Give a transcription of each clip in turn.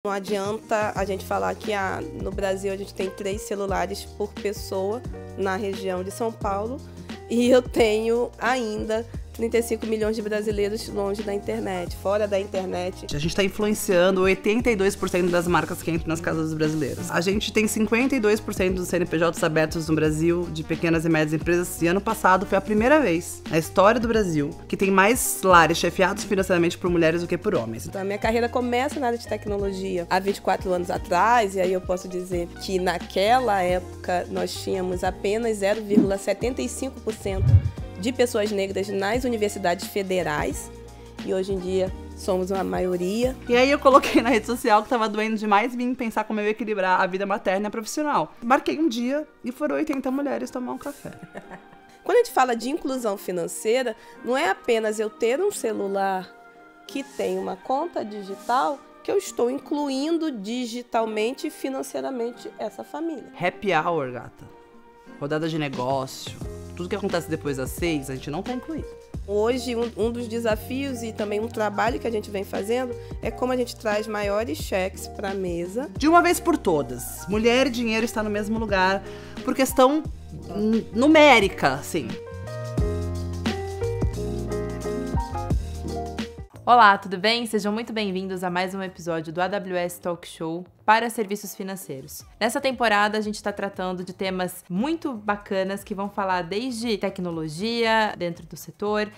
Não adianta a gente falar que no Brasil a gente tem 3 celulares por pessoa na região de São Paulo e eu tenho ainda 35 milhões de brasileiros longe da internet, fora da internet. A gente está influenciando 82% das marcas que entram nas casas dos brasileiros. A gente tem 52% dos CNPJs abertos no Brasil, de pequenas e médias empresas, e ano passado foi a primeira vez na história do Brasil que tem mais lares chefiados financeiramente por mulheres do que por homens. Então, a minha carreira começa na área de tecnologia há 24 anos atrás, e aí eu posso dizer que naquela época nós tínhamos apenas 0,75% de pessoas negras nas universidades federais, e hoje em dia somos uma maioria. E aí eu coloquei na rede social que tava doendo demais vir pensar como eu ia equilibrar a vida materna e a profissional. Marquei um dia e foram 80 mulheres tomar um café. Quando a gente fala de inclusão financeira, não é apenas eu ter um celular que tem uma conta digital que eu estou incluindo digitalmente e financeiramente essa família. Happy hour, gata. Rodada de negócio. Tudo que acontece depois das 6, a gente não tá incluído. Hoje, um dos desafios e também um trabalho que a gente vem fazendo é como a gente traz maiores cheques para a mesa. De uma vez por todas, mulher e dinheiro está no mesmo lugar por questão numérica, sim. Olá, tudo bem? Sejam muito bem-vindos a mais um episódio do AWS Talk Show para serviços financeiros. Nessa temporada, a gente está tratando de temas muito bacanas que vão falar desde tecnologia dentro do setor,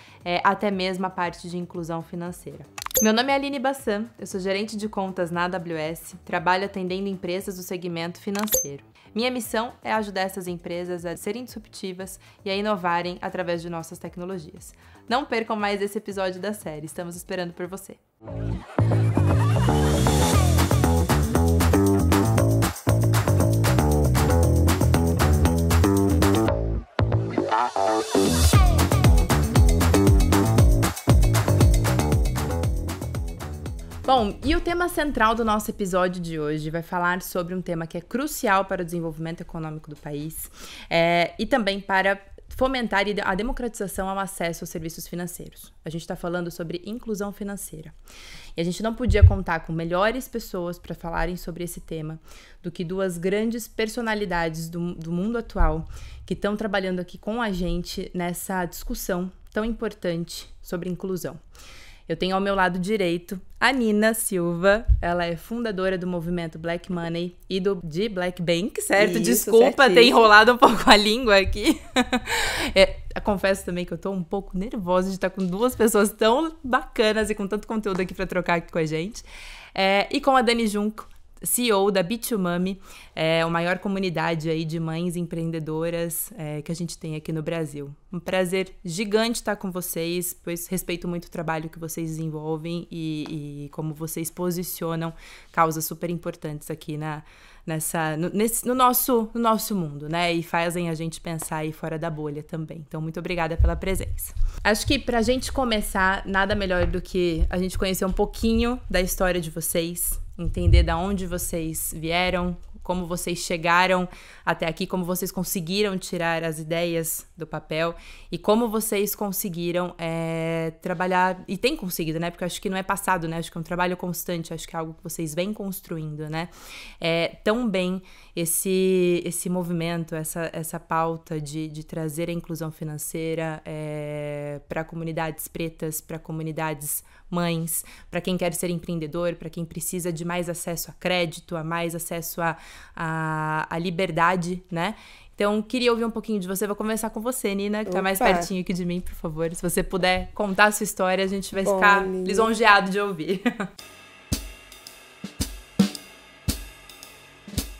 até mesmo a parte de inclusão financeira. Meu nome é Aline Bassan, eu sou gerente de contas na AWS, trabalho atendendo empresas do segmento financeiro. Minha missão é ajudar essas empresas a serem disruptivas e a inovarem através de nossas tecnologias. Não percam mais esse episódio da série, estamos esperando por você. Bom, e o tema central do nosso episódio de hoje vai falar sobre um tema que é crucial para o desenvolvimento econômico do país e também para fomentar a democratização ao acesso aos serviços financeiros. A gente está falando sobre inclusão financeira. E a gente não podia contar com melhores pessoas para falarem sobre esse tema do que duas grandes personalidades do mundo atual que estão trabalhando aqui com a gente nessa discussão tão importante sobre inclusão. Eu tenho ao meu lado direito a Nina Silva, ela é fundadora do movimento Black Money e de Black Bank, certo? Isso, desculpa certíssimo. ter enrolado um pouco a língua aqui. Confesso também que eu tô um pouco nervosa de estar com duas pessoas tão bacanas e com tanto conteúdo aqui para trocar aqui com a gente. E com a Dani Junco, CEO da Bit2Mami, a maior comunidade aí de mães empreendedoras que a gente tem aqui no Brasil. Um prazer gigante estar com vocês, pois respeito muito o trabalho que vocês desenvolvem e como vocês posicionam causas super importantes aqui no nosso mundo, né? E fazem a gente pensar aí fora da bolha também. Então, muito obrigada pela presença. Acho que pra gente começar, nada melhor do que a gente conhecer um pouquinho da história de vocês, entender de onde vocês vieram, como vocês chegaram até aqui, como vocês conseguiram tirar as ideias do papel e como vocês conseguiram trabalhar, e têm conseguido, né? Porque eu acho que não é passado, né? Acho que é um trabalho constante, acho que é algo que vocês vêm construindo, né? Tão bem esse movimento, essa pauta de trazer a inclusão financeira para comunidades pretas, para comunidades mães, para quem quer ser empreendedor, para quem precisa de mais acesso a crédito, a mais acesso a liberdade, né? Então, queria ouvir um pouquinho de você. Vou começar com você, Nina, que tá mais pertinho aqui de mim, por favor. Se você puder contar a sua história, a gente vai ficar lisonjeado de ouvir.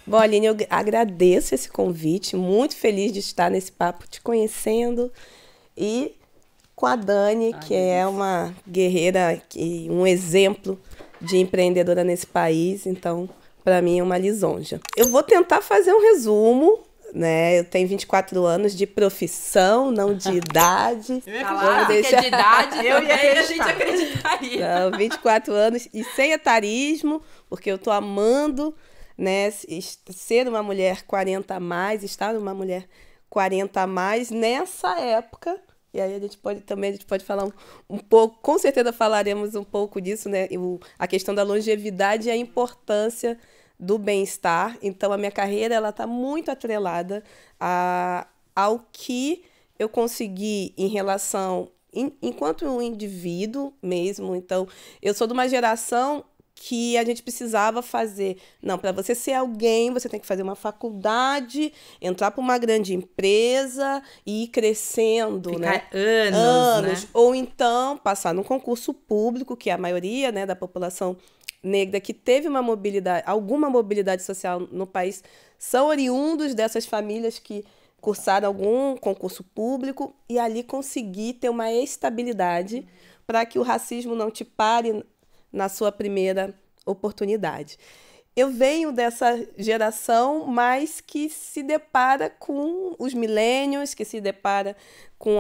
Bom, Aline, eu agradeço esse convite, muito feliz de estar nesse papo te conhecendo e com a Dani, que é uma guerreira e um exemplo de empreendedora nesse país, então, para mim é uma lisonja. Eu vou tentar fazer um resumo, né? Eu tenho 24 anos de profissão, não de idade. Claro, que é de idade, eu e a gente acreditaria. Não, 24 anos e sem etarismo, porque eu tô amando, né, ser uma mulher 40 a mais, estar uma mulher 40 a mais nessa época E aí a gente pode falar um pouco, com certeza falaremos um pouco disso, né? A questão da longevidade e a importância do bem-estar. Então, a minha carreira ela está muito atrelada ao que eu consegui em relação, enquanto um indivíduo mesmo. Então, eu sou de uma geração que a gente precisava fazer. Não, para você ser alguém, você tem que fazer uma faculdade, entrar para uma grande empresa e ir crescendo, Ficar né? Anos, né? Ou então passar num concurso público, que é a maioria, né, da população negra que teve alguma mobilidade social no país, são oriundos dessas famílias que cursaram algum concurso público e ali conseguir ter uma estabilidade para que o racismo não te pare na sua primeira oportunidade. Eu venho dessa geração, mas que se depara com os millennials, que se depara com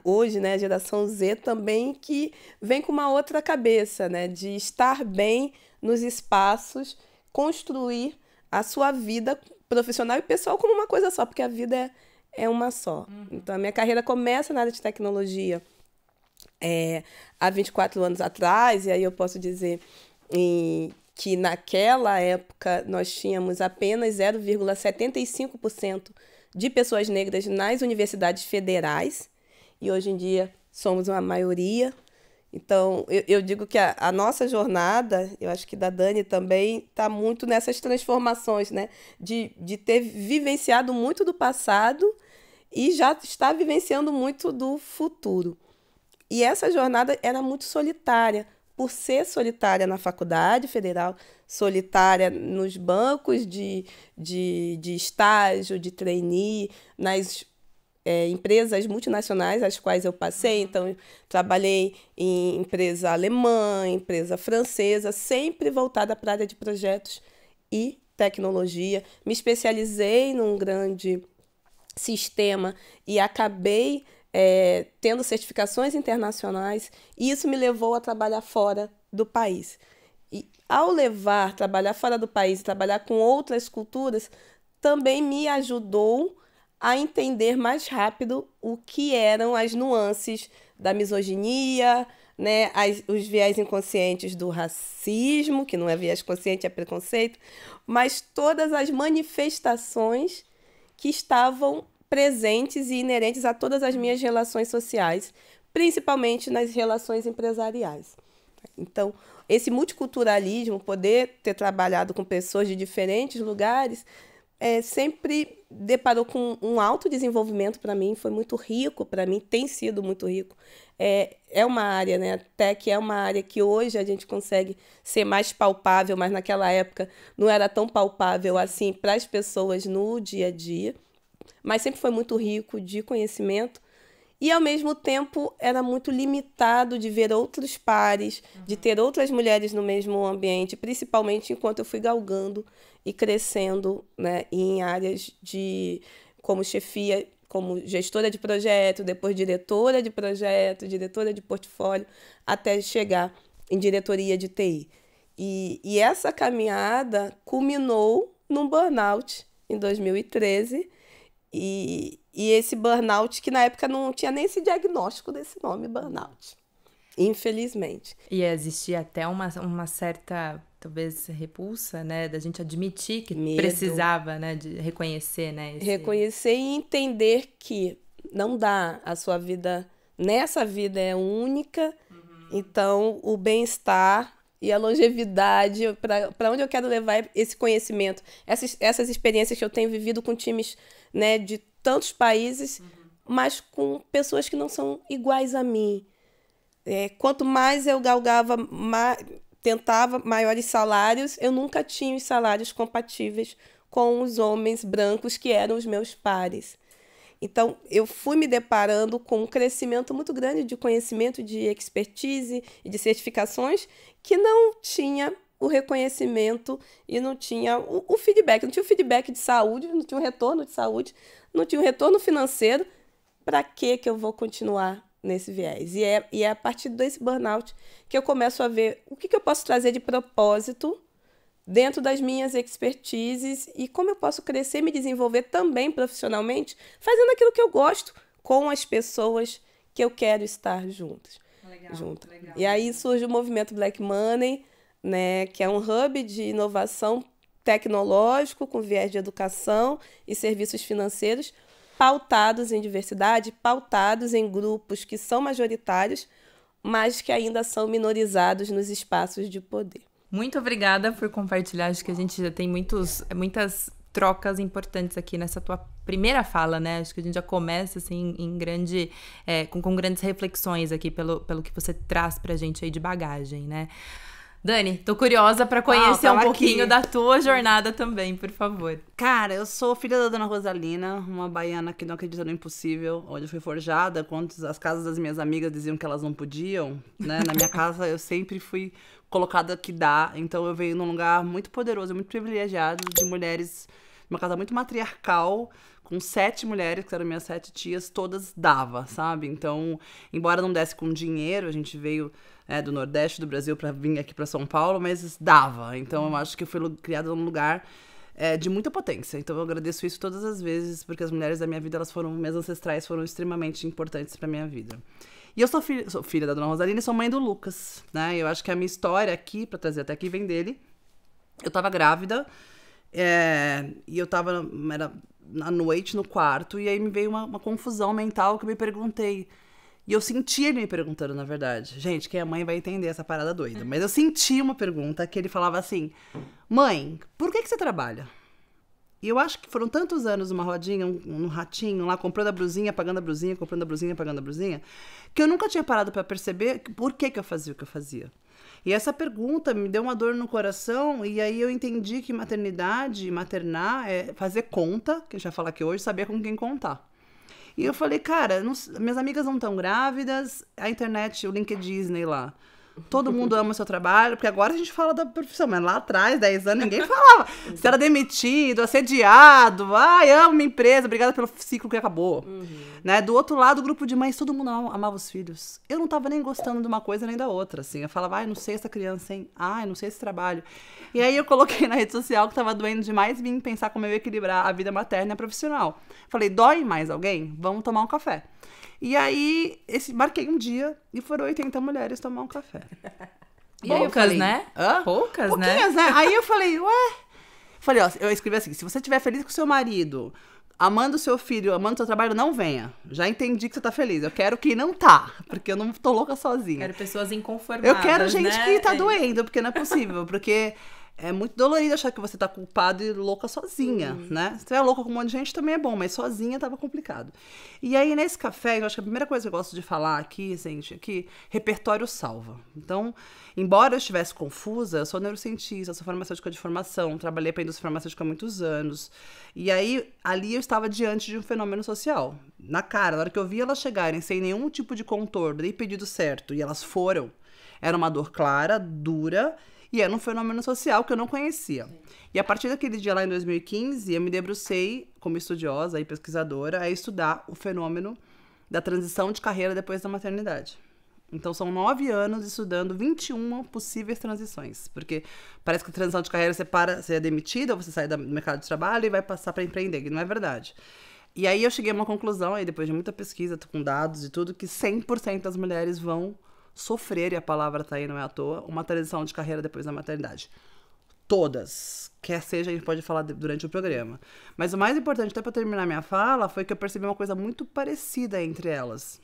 hoje, né, a geração Z também, que vem com uma outra cabeça, né, de estar bem nos espaços, construir a sua vida profissional e pessoal como uma coisa só, porque a vida é uma só. Então, a minha carreira começa na área de tecnologia, há 24 anos atrás, e aí eu posso dizer que naquela época nós tínhamos apenas 0,75% de pessoas negras nas universidades federais, e hoje em dia somos uma maioria. Então, eu digo que a nossa jornada, eu acho que da Dani também, está muito nessas transformações, né? De ter vivenciado muito do passado e já está vivenciando muito do futuro. E essa jornada era muito solitária, por ser solitária na faculdade federal, solitária nos bancos de estágio, de trainee, nas empresas multinacionais às quais eu passei. Então, trabalhei em empresa alemã, empresa francesa, sempre voltada para a área de projetos e tecnologia. Me especializei num grande sistema e acabei tendo certificações internacionais, e isso me levou a trabalhar fora do país. E ao trabalhar fora do país e trabalhar com outras culturas, também me ajudou a entender mais rápido o que eram as nuances da misoginia, né, os viés inconscientes do racismo, que não é viés consciente, é preconceito, mas todas as manifestações que estavam presentes e inerentes a todas as minhas relações sociais, principalmente nas relações empresariais. Então, esse multiculturalismo, poder ter trabalhado com pessoas de diferentes lugares, sempre deparou com um autodesenvolvimento para mim, foi muito rico para mim, tem sido muito rico. É uma área, né? Tech é uma área que hoje a gente consegue ser mais palpável, mas naquela época não era tão palpável assim para as pessoas no dia a dia. Mas sempre foi muito rico de conhecimento e, ao mesmo tempo, era muito limitado de ver outros pares, de ter outras mulheres no mesmo ambiente, principalmente enquanto eu fui galgando e crescendo, né, em áreas como chefia, como gestora de projeto, depois diretora de projeto, diretora de portfólio, até chegar em diretoria de TI. E essa caminhada culminou num burnout em 2013, e esse burnout, que na época não tinha nem esse diagnóstico desse nome, burnout, infelizmente. E existia até uma certa, talvez, repulsa, né, da gente admitir que precisava, né, de reconhecer, né? Reconhecer e entender que não dá, a sua vida, nessa vida é única, então o bem-estar e a longevidade, para onde eu quero levar esse conhecimento, essas experiências que eu tenho vivido com times, né, de tantos países, mas com pessoas que não são iguais a mim. Quanto mais eu galgava, tentava maiores salários, eu nunca tinha os salários compatíveis com os homens brancos que eram os meus pares. Então, eu fui me deparando com um crescimento muito grande de conhecimento, de expertise e de certificações que não tinha o reconhecimento e não tinha o feedback. Não tinha o feedback de saúde, não tinha o retorno de saúde, não tinha o retorno financeiro. Para que eu vou continuar nesse viés? E é a partir desse burnout que eu começo a ver o que eu posso trazer de propósito dentro das minhas expertises e como eu posso crescer e me desenvolver também profissionalmente, fazendo aquilo que eu gosto, com as pessoas que eu quero estar juntas. Legal. E aí surge o movimento Black Money, né, que é um hub de inovação tecnológico com viés de educação e serviços financeiros pautados em diversidade, pautados em grupos que são majoritários, mas que ainda são minorizados nos espaços de poder. Muito obrigada por compartilhar. Acho que a gente já tem muitas trocas importantes aqui nessa tua primeira fala, né? Acho que a gente já começa assim em grande, com grandes reflexões aqui pelo que você traz pra gente aí de bagagem, né? Dani, tô curiosa pra conhecer um pouquinho da tua jornada também, por favor. Cara, eu sou filha da Dona Rosalina, uma baiana que não acredita no impossível, onde eu fui forjada, quando as casas das minhas amigas diziam que elas não podiam, né? Na minha casa eu sempre fui colocada que dá, então eu venho num lugar muito poderoso, muito privilegiado, de mulheres, uma casa muito matriarcal, com 7 mulheres, que eram minhas 7 tias, todas dava, sabe? Então, embora não desse com dinheiro, a gente veio do Nordeste do Brasil para vir aqui para São Paulo, mas dava. Então, eu acho que eu fui criada num lugar de muita potência. Então, eu agradeço isso todas as vezes, porque as mulheres da minha vida, minhas ancestrais foram extremamente importantes para minha vida. E eu sou filha da Dona Rosalina e sou mãe do Lucas, né? Eu acho que a minha história aqui, para trazer até aqui, vem dele. Eu tava grávida, e eu tava à noite no quarto, e aí me veio uma confusão mental que eu me perguntei. E eu senti ele me perguntando, na verdade. Gente, quem é mãe vai entender essa parada doida. Mas eu senti uma pergunta que ele falava assim: mãe, por que você trabalha? E eu acho que foram tantos anos numa rodinha, um ratinho lá, comprando a brusinha, pagando a brusinha, comprando a brusinha, pagando a brusinha, que eu nunca tinha parado pra perceber por que eu fazia o que eu fazia. E essa pergunta me deu uma dor no coração, e aí eu entendi que maternar é fazer conta, que a gente vai falar aqui hoje, saber com quem contar. E eu falei, cara, minhas amigas não estão grávidas, a internet, o LinkedIn lá, todo mundo ama o seu trabalho, porque agora a gente fala da profissão, mas lá atrás, 10 anos, ninguém falava. Você era demitido, assediado, amo minha empresa, obrigada pelo ciclo que acabou. Né? Do outro lado, o grupo de mães, todo mundo amava os filhos. Eu não tava nem gostando de uma coisa nem da outra, assim. Eu falava, não sei essa criança, hein? Não sei esse trabalho. E aí eu coloquei na rede social que tava doendo demais vim pensar como eu ia equilibrar a vida materna e a profissional. Falei, dói mais alguém? Vamos tomar um café. E aí, marquei um dia e foram 80 mulheres tomar um café. E aí poucas, né? Poucas, pouquinhas, né? Aí eu falei, eu escrevi assim, se você estiver feliz com o seu marido, amando o seu filho, amando o seu trabalho, não venha. Já entendi que você tá feliz. Eu quero que não tá, porque eu não tô louca sozinha. Quero pessoas inconformadas, eu quero gente que tá doendo, porque não é possível, porque é muito dolorido achar que você tá culpado e louca sozinha, né? Se tiver louca com um monte de gente também é bom, mas sozinha tava complicado. E aí, nesse café, eu acho que a primeira coisa que eu gosto de falar aqui, gente, é que repertório salva. Então, embora eu estivesse confusa, eu sou neurocientista, sou farmacêutica de formação, trabalhei para a indústria farmacêutica há muitos anos. E aí, ali eu estava diante de um fenômeno social. Na cara, na hora que eu vi elas chegarem sem nenhum tipo de contorno, nem pedido certo, e elas foram, era uma dor clara, dura, e era um fenômeno social que eu não conhecia. E a partir daquele dia lá em 2015, eu me debrucei, como estudiosa e pesquisadora, a estudar o fenômeno da transição de carreira depois da maternidade. Então, são 9 anos estudando 21 possíveis transições. Porque parece que a transição de carreira você é demitida, ou você sai do mercado de trabalho e vai passar para empreender, que não é verdade. E aí eu cheguei a uma conclusão, aí depois de muita pesquisa, com dados e tudo, que 100% das mulheres vão sofrer, e a palavra tá aí, não é à toa, uma transição de carreira depois da maternidade. Todas. Quer seja, a gente pode falar durante o programa. Mas o mais importante, até para terminar minha fala, foi que eu percebi uma coisa muito parecida entre elas.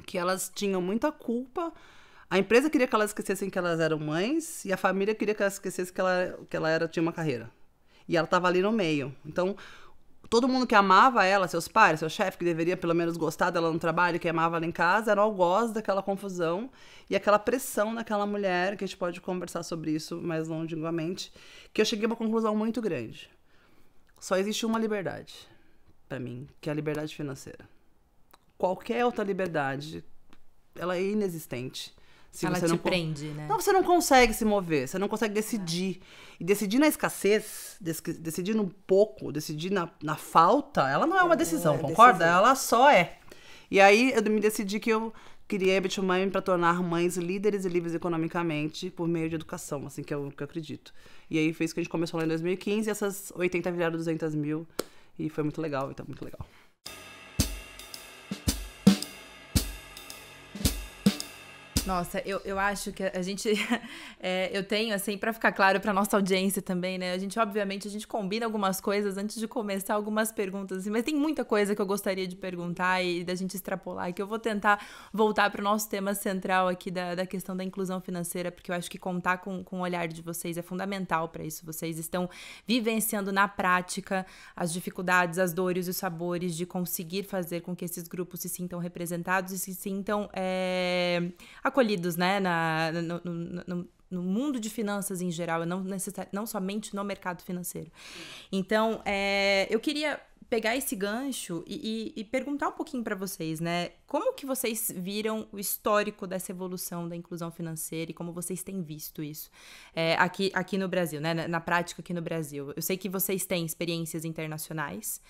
Que elas tinham muita culpa. A empresa queria que elas esquecessem que elas eram mães, e a família queria que elas esquecessem que ela tinha uma carreira. E ela estava ali no meio. Então, todo mundo que amava ela, seus pais, seu chefe, que deveria pelo menos gostar dela no trabalho, que amava ela em casa, era o algoz daquela confusão e aquela pressão daquela mulher, que a gente pode conversar sobre isso mais longínquamente, que eu cheguei a uma conclusão muito grande. Só existe uma liberdade, para mim, que é a liberdade financeira. Qualquer outra liberdade, ela é inexistente. Se ela você te não prende, né? Não, você não consegue se mover, você não consegue decidir. E decidir na escassez, decidir no pouco, decidir na falta, ela não é uma decisão, concorda? Decisão. Ela só é. E aí eu me decidi que eu criei a Bit2Mãe para tornar mães líderes e livres economicamente por meio de educação, assim, que eu acredito. E aí foi isso que a gente começou lá em 2015, e essas 80 viraram 200 mil, e foi muito legal, então muito legal. Nossa, eu acho que a gente, eu tenho, assim, pra ficar claro pra nossa audiência também, né, obviamente, a gente combina algumas coisas antes de começar algumas perguntas, assim, mas tem muita coisa que eu gostaria de perguntar e da gente extrapolar, e que eu vou tentar voltar pro nosso tema central aqui da questão da inclusão financeira, porque eu acho que contar com o olhar de vocês é fundamental pra isso. Vocês estão vivenciando na prática as dificuldades, as dores e os sabores de conseguir fazer com que esses grupos se sintam representados e se sintam acolhidos, né, no mundo de finanças em geral, não somente no mercado financeiro. Então, eu queria pegar esse gancho e perguntar um pouquinho para vocês, né, como que vocês viram o histórico dessa evolução da inclusão financeira e como vocês têm visto isso aqui no Brasil, né, na prática aqui no Brasil. Eu sei que vocês têm experiências internacionais,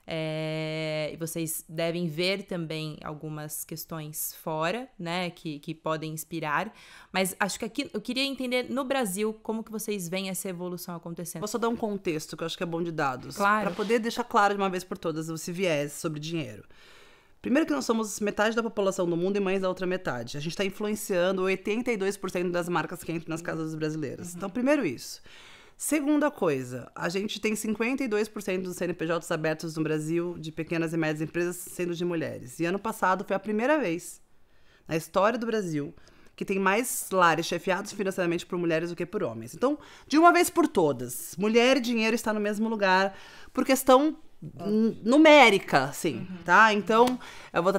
e vocês devem ver também algumas questões fora, né, que podem inspirar, mas acho que aqui eu queria entender no Brasil como que vocês veem essa evolução acontecendo. Vou só dar um contexto que eu acho que é bom de dados, claro, para poder deixar claro de uma vez por todas esse viés sobre dinheiro. Primeiro que nós somos metade da população do mundo e mães da outra metade. A gente está influenciando 82% das marcas que entram nas casas brasileiras. Então, primeiro isso. Segunda coisa, a gente tem 52% dos CNPJs abertos no Brasil de pequenas e médias empresas sendo de mulheres. E ano passado foi a primeira vez na história do Brasil que tem mais lares chefiados financeiramente por mulheres do que por homens. Então, de uma vez por todas, mulher e dinheiro está no mesmo lugar por questão numérica, assim, tá? Então, eu vou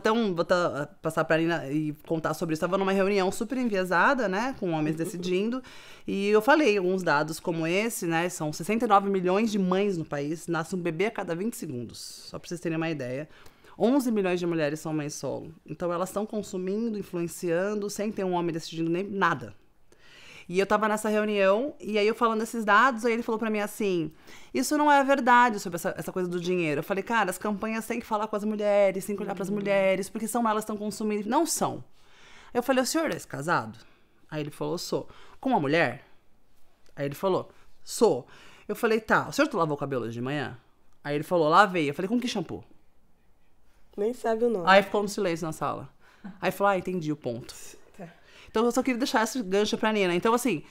passar pra Nina e contar sobre isso. Estava numa reunião super enviesada, né, com homens decidindo, e eu falei alguns dados como esse, né, são 69 milhões de mães no país, nasce um bebê a cada 20 segundos, só pra vocês terem uma ideia. 11 milhões de mulheres são mães solo, então elas estão consumindo, influenciando, sem ter um homem decidindo nem nada. E eu tava nessa reunião, e aí eu falando esses dados, aí ele falou pra mim assim, isso não é verdade sobre essa coisa do dinheiro. Eu falei, cara, as campanhas têm que falar com as mulheres, têm que olhar pras mulheres, porque são elas que estão consumindo. Não são. Aí eu falei, o senhor é casado? Aí ele falou, sou. Com uma mulher? Aí ele falou, sou. Eu falei, tá, o senhor lavou o cabelo hoje de manhã? Aí ele falou, lavei. Eu falei, com que shampoo? Nem sabe o nome. Aí ficou no silêncio na sala. Aí falou, entendi o ponto. Então, eu só queria deixar esse gancho pra Nina. Então, assim,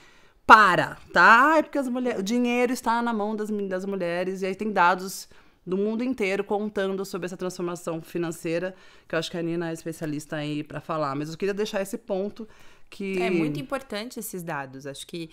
tá? É porque o dinheiro está na mão das mulheres. E aí tem dados do mundo inteiro contando sobre essa transformação financeira, que eu acho que a Nina é especialista aí pra falar. Mas eu queria deixar esse ponto que... É muito importante esses dados. Acho que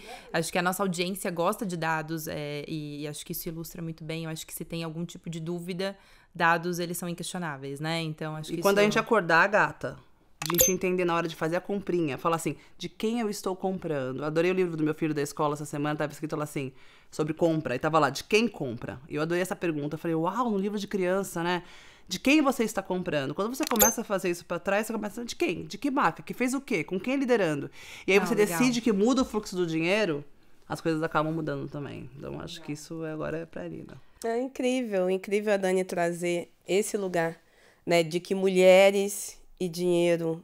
a nossa audiência gosta de dados e acho que isso ilustra muito bem. Eu acho que se tem algum tipo de dúvida, dados, eles são inquestionáveis, né? Então, acho que quando a gente acordar, gata... A gente entender na hora de fazer a comprinha. Falar assim, de quem eu estou comprando. Adorei o livro do meu filho da escola essa semana. Tava escrito lá assim, sobre compra. E tava lá, de quem compra? E eu adorei essa pergunta. Eu falei, uau, no livro de criança, né? De quem você está comprando? Quando você começa a fazer isso pra trás, você começa, de quem? De que marca? Que fez o quê? Com quem liderando? E aí você decide que muda o fluxo do dinheiro, as coisas acabam mudando também. Então, acho que isso agora é pra Nina. É incrível a Dani trazer esse lugar, né? De que mulheres... e dinheiro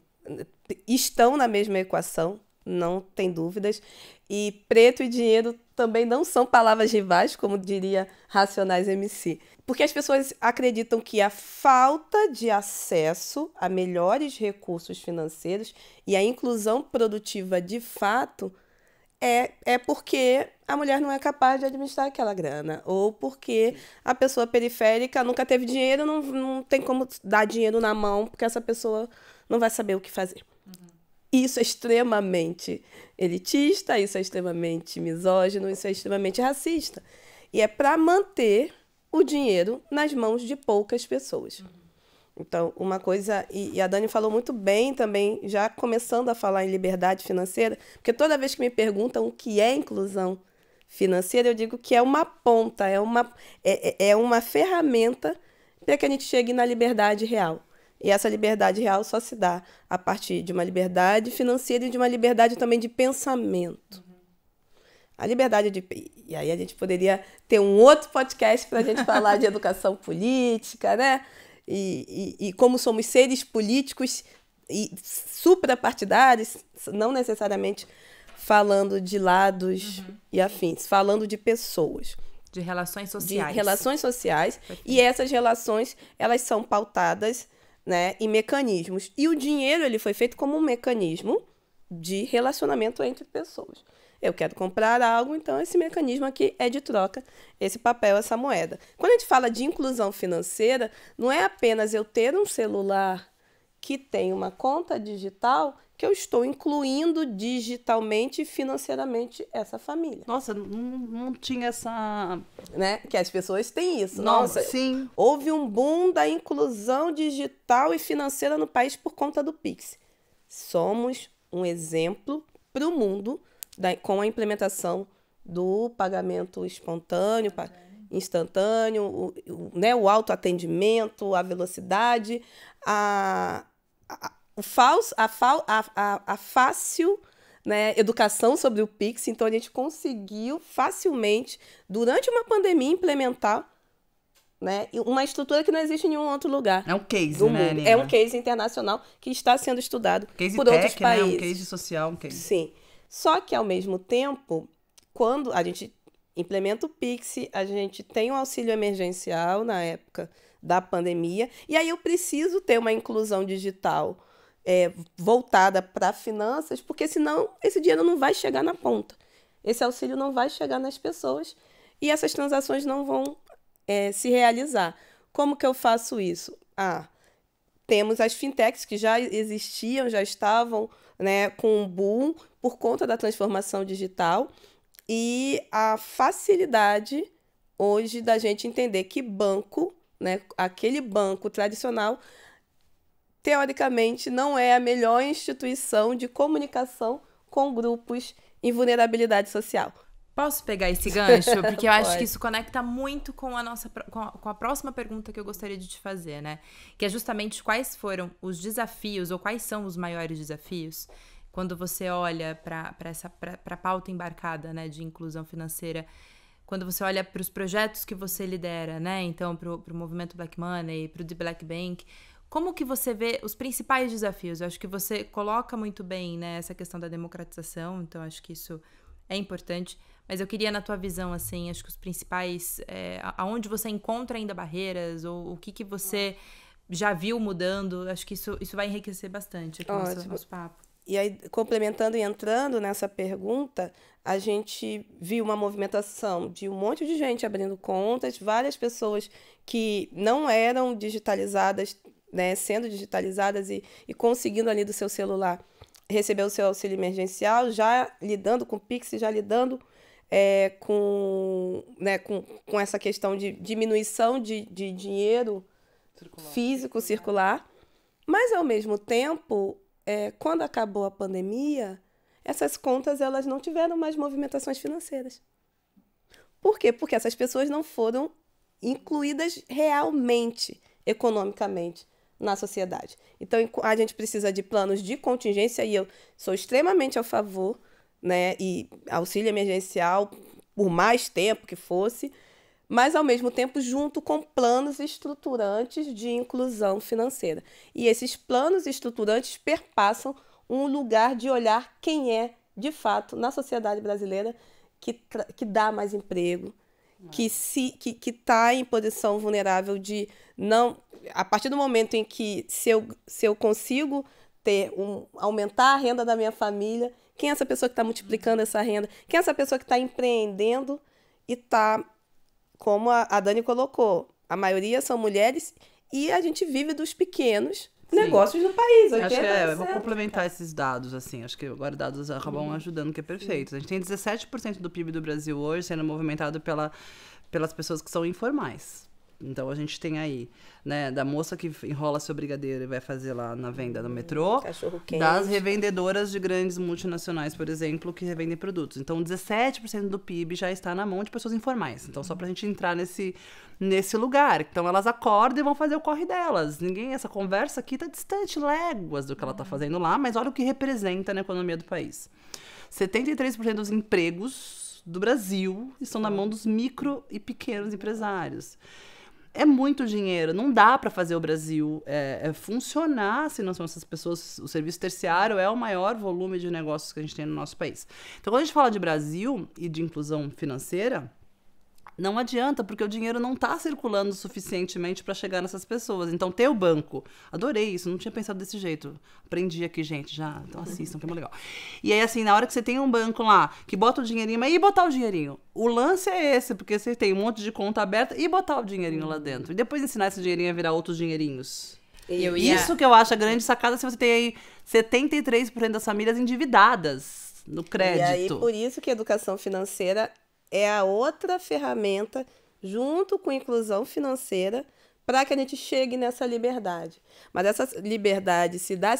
estão na mesma equação, não tem dúvidas. E preto e dinheiro também não são palavras rivais, como diria Racionais MC. Porque as pessoas acreditam que a falta de acesso a melhores recursos financeiros e a inclusão produtiva de fato é porque a mulher não é capaz de administrar aquela grana. Ou porque a pessoa periférica nunca teve dinheiro, não tem como dar dinheiro na mão, porque essa pessoa não vai saber o que fazer. Isso é extremamente elitista, isso é extremamente misógino, isso é extremamente racista. E é para manter o dinheiro nas mãos de poucas pessoas. Então, uma coisa... E a Dani falou muito bem também, já começando a falar em liberdade financeira, porque toda vez que me perguntam o que é inclusão financeira, eu digo que é uma ponta, é uma ferramenta para que a gente chegue na liberdade real. E essa liberdade real só se dá a partir de uma liberdade financeira e de uma liberdade também de pensamento. A liberdade de... E aí a gente poderia ter um outro podcast para a gente falar de educação política, né? E como somos seres políticos e suprapartidários, não necessariamente falando de lados e afins, falando de pessoas. De relações sociais. De relações sociais. E essas relações, elas são pautadas, né, em mecanismos. E o dinheiro ele foi feito como um mecanismo de relacionamento entre pessoas. Eu quero comprar algo, então esse mecanismo aqui é de troca, esse papel, essa moeda. Quando a gente fala de inclusão financeira, não é apenas eu ter um celular que tem uma conta digital que eu estou incluindo digitalmente e financeiramente essa família. Nossa, não tinha essa... Né? Que as pessoas têm isso. Nossa, sim. Houve um boom da inclusão digital e financeira no país por conta do Pix. Somos um exemplo para o mundo com a implementação do pagamento espontâneo, instantâneo, né, o autoatendimento, a velocidade, a fácil, né, educação sobre o Pix. Então, a gente conseguiu facilmente, durante uma pandemia, implementar, né, uma estrutura que não existe em nenhum outro lugar. É um case, né, Nina? É um case internacional que está sendo estudado case por tech, outros países. Né? Um case social, um case. Sim. Só que, ao mesmo tempo, quando a gente implementa o Pix, a gente tem um auxílio emergencial na época da pandemia, e aí eu preciso ter uma inclusão digital voltada para finanças, porque senão esse dinheiro não vai chegar na ponta. Esse auxílio não vai chegar nas pessoas e essas transações não vão se realizar. Como que eu faço isso? Temos as fintechs que já existiam, já estavam, né, com um boom por conta da transformação digital e a facilidade hoje da gente entender que banco, né, aquele banco tradicional, teoricamente não é a melhor instituição de comunicação com grupos em vulnerabilidade social. Posso pegar esse gancho? Porque eu acho que isso conecta muito com a próxima pergunta que eu gostaria de te fazer, né? Que é justamente quais foram os desafios, ou quais são os maiores desafios, quando você olha para a pauta embarcada, né, de inclusão financeira, quando você olha para os projetos que você lidera, né? Então, para o movimento Black Money, para o The Black Bank, como que você vê os principais desafios? Eu acho que você coloca muito bem, né, essa questão da democratização, então acho que isso é importante. Mas eu queria, na tua visão, assim, acho que os principais... aonde você encontra ainda barreiras, ou o que você já viu mudando, acho que isso vai enriquecer bastante aqui o nosso papo. E aí, complementando e entrando nessa pergunta, a gente viu uma movimentação de um monte de gente abrindo contas, várias pessoas que não eram digitalizadas, né, sendo digitalizadas e conseguindo ali do seu celular receber o seu auxílio emergencial, já lidando com o Pix, já lidando com essa questão de diminuição de dinheiro físico circular. Mas, ao mesmo tempo, quando acabou a pandemia, essas contas elas não tiveram mais movimentações financeiras. Por quê? Porque essas pessoas não foram incluídas realmente, economicamente, na sociedade. Então, a gente precisa de planos de contingência, e eu sou extremamente a favor, né, e auxílio emergencial por mais tempo que fosse, mas, ao mesmo tempo, junto com planos estruturantes de inclusão financeira. E esses planos estruturantes perpassam um lugar de olhar quem é, de fato, na sociedade brasileira, que dá mais emprego, que está em posição vulnerável de não... A partir do momento em que, se eu consigo aumentar a renda da minha família, quem é essa pessoa que está multiplicando essa renda? Quem é essa pessoa que está empreendendo e está... Como a Dani colocou, a maioria são mulheres e a gente vive dos pequenos negócios no país. Acho que eu vou complementar esses dados, assim. Acho que agora dados acabam ajudando, que é perfeito. A gente tem 17% do PIB do Brasil hoje sendo movimentado pelas pessoas que são informais. Então, a gente tem aí, né, da moça que enrola seu brigadeiro e vai fazer lá na venda no metrô, das revendedoras de grandes multinacionais, por exemplo, que revendem produtos. Então, 17% do PIB já está na mão de pessoas informais. Então, só pra gente entrar nesse lugar. Então, elas acordam e vão fazer o corre delas. Essa conversa aqui tá distante, léguas do que ela tá fazendo lá, mas olha o que representa na economia do país. 73% dos empregos do Brasil estão na mão dos micro e pequenos empresários. É muito dinheiro, não dá para fazer o Brasil funcionar se não são essas pessoas. O serviço terciário é o maior volume de negócios que a gente tem no nosso país. Então, quando a gente fala de Brasil e de inclusão financeira, Não adianta, porque o dinheiro não está circulando suficientemente para chegar nessas pessoas. Então, ter o banco, adorei isso, não tinha pensado desse jeito. Aprendi aqui, gente, já. Então, assistam, que é muito legal. E aí, assim, na hora que você tem um banco lá, que bota o dinheirinho, mas e botar o dinheirinho? O lance é esse, porque você tem um monte de conta aberta e botar o dinheirinho lá dentro. E depois ensinar esse dinheirinho a virar outros dinheirinhos. Isso que eu acho a grande sacada, se você tem aí 73% das famílias endividadas no crédito. E aí, por isso que a educação financeira é a outra ferramenta, junto com a inclusão financeira, para que a gente chegue nessa liberdade. Mas essa liberdade se dá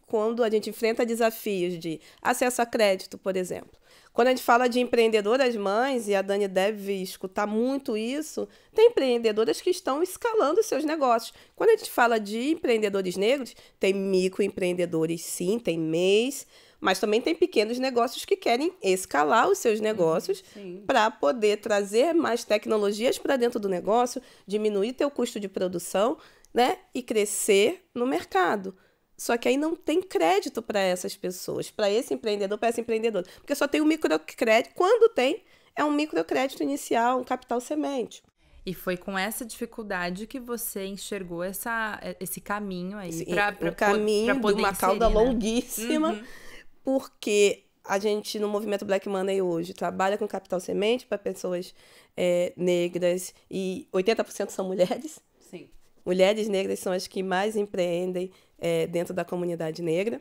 quando a gente enfrenta desafios de acesso a crédito, por exemplo. Quando a gente fala de empreendedoras mães, e a Dani deve escutar muito isso, tem empreendedoras que estão escalando seus negócios. Quando a gente fala de empreendedores negros, tem microempreendedores, sim, tem MEIs, mas também tem pequenos negócios que querem escalar os seus negócios para poder trazer mais tecnologias para dentro do negócio, diminuir teu custo de produção, né, e crescer no mercado. Só que aí não tem crédito para essas pessoas, para esse empreendedor, para essa empreendedora. Porque só tem um microcrédito. Quando tem, é um microcrédito inicial, um capital semente. E foi com essa dificuldade que você enxergou esse caminho aí para caminho de uma cauda longuíssima, porque a gente, no movimento Black Money hoje, trabalha com capital semente para pessoas negras, e 80% são mulheres. Sim. Mulheres negras são as que mais empreendem dentro da comunidade negra,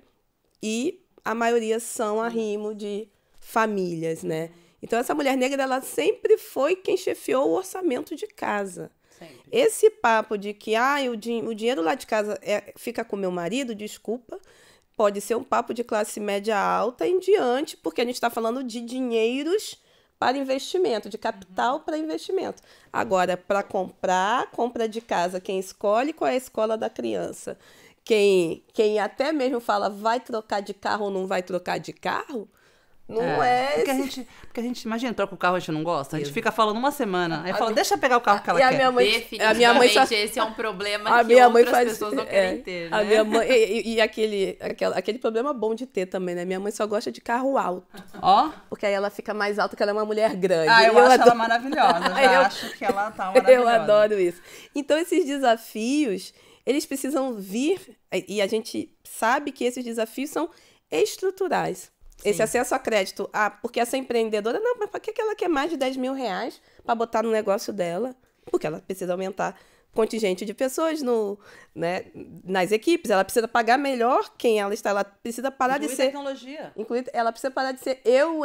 e a maioria são arrimo de famílias, né? Então, essa mulher negra, ela sempre foi quem chefiou o orçamento de casa. Sempre. Esse papo de que o dinheiro lá de casa fica com meu marido, desculpa, pode ser um papo de classe média alta em diante, porque a gente está falando de dinheiros para investimento, de capital para investimento. Agora, para compra de casa, quem escolhe qual é a escola da criança, quem até mesmo fala vai trocar de carro ou não vai trocar de carro, não é. Porque a gente, imagina, troca o carro, a gente não gosta. A gente fica falando uma semana, aí fala, deixa eu pegar o carro que ela quer. A minha mãe esse é um problema que outras pessoas não querem ter, né? A minha mãe, e aquele problema bom de ter também, né? Minha mãe só gosta de carro alto. Ó. Porque aí ela fica mais alta, que ela é uma mulher grande. Eu acho ela maravilhosa. Eu acho que ela tá maravilhosa. Eu adoro isso. Então, esses desafios, eles precisam vir, e a gente sabe que esses desafios são estruturais. Sim. Esse acesso a crédito, porque essa empreendedora, não, mas para que ela quer mais de 10 mil reais para botar no negócio dela? Porque ela precisa aumentar contingente de pessoas nas equipes, ela precisa pagar melhor quem ela está, ela precisa parar de ser... tecnologia. Ela precisa parar de ser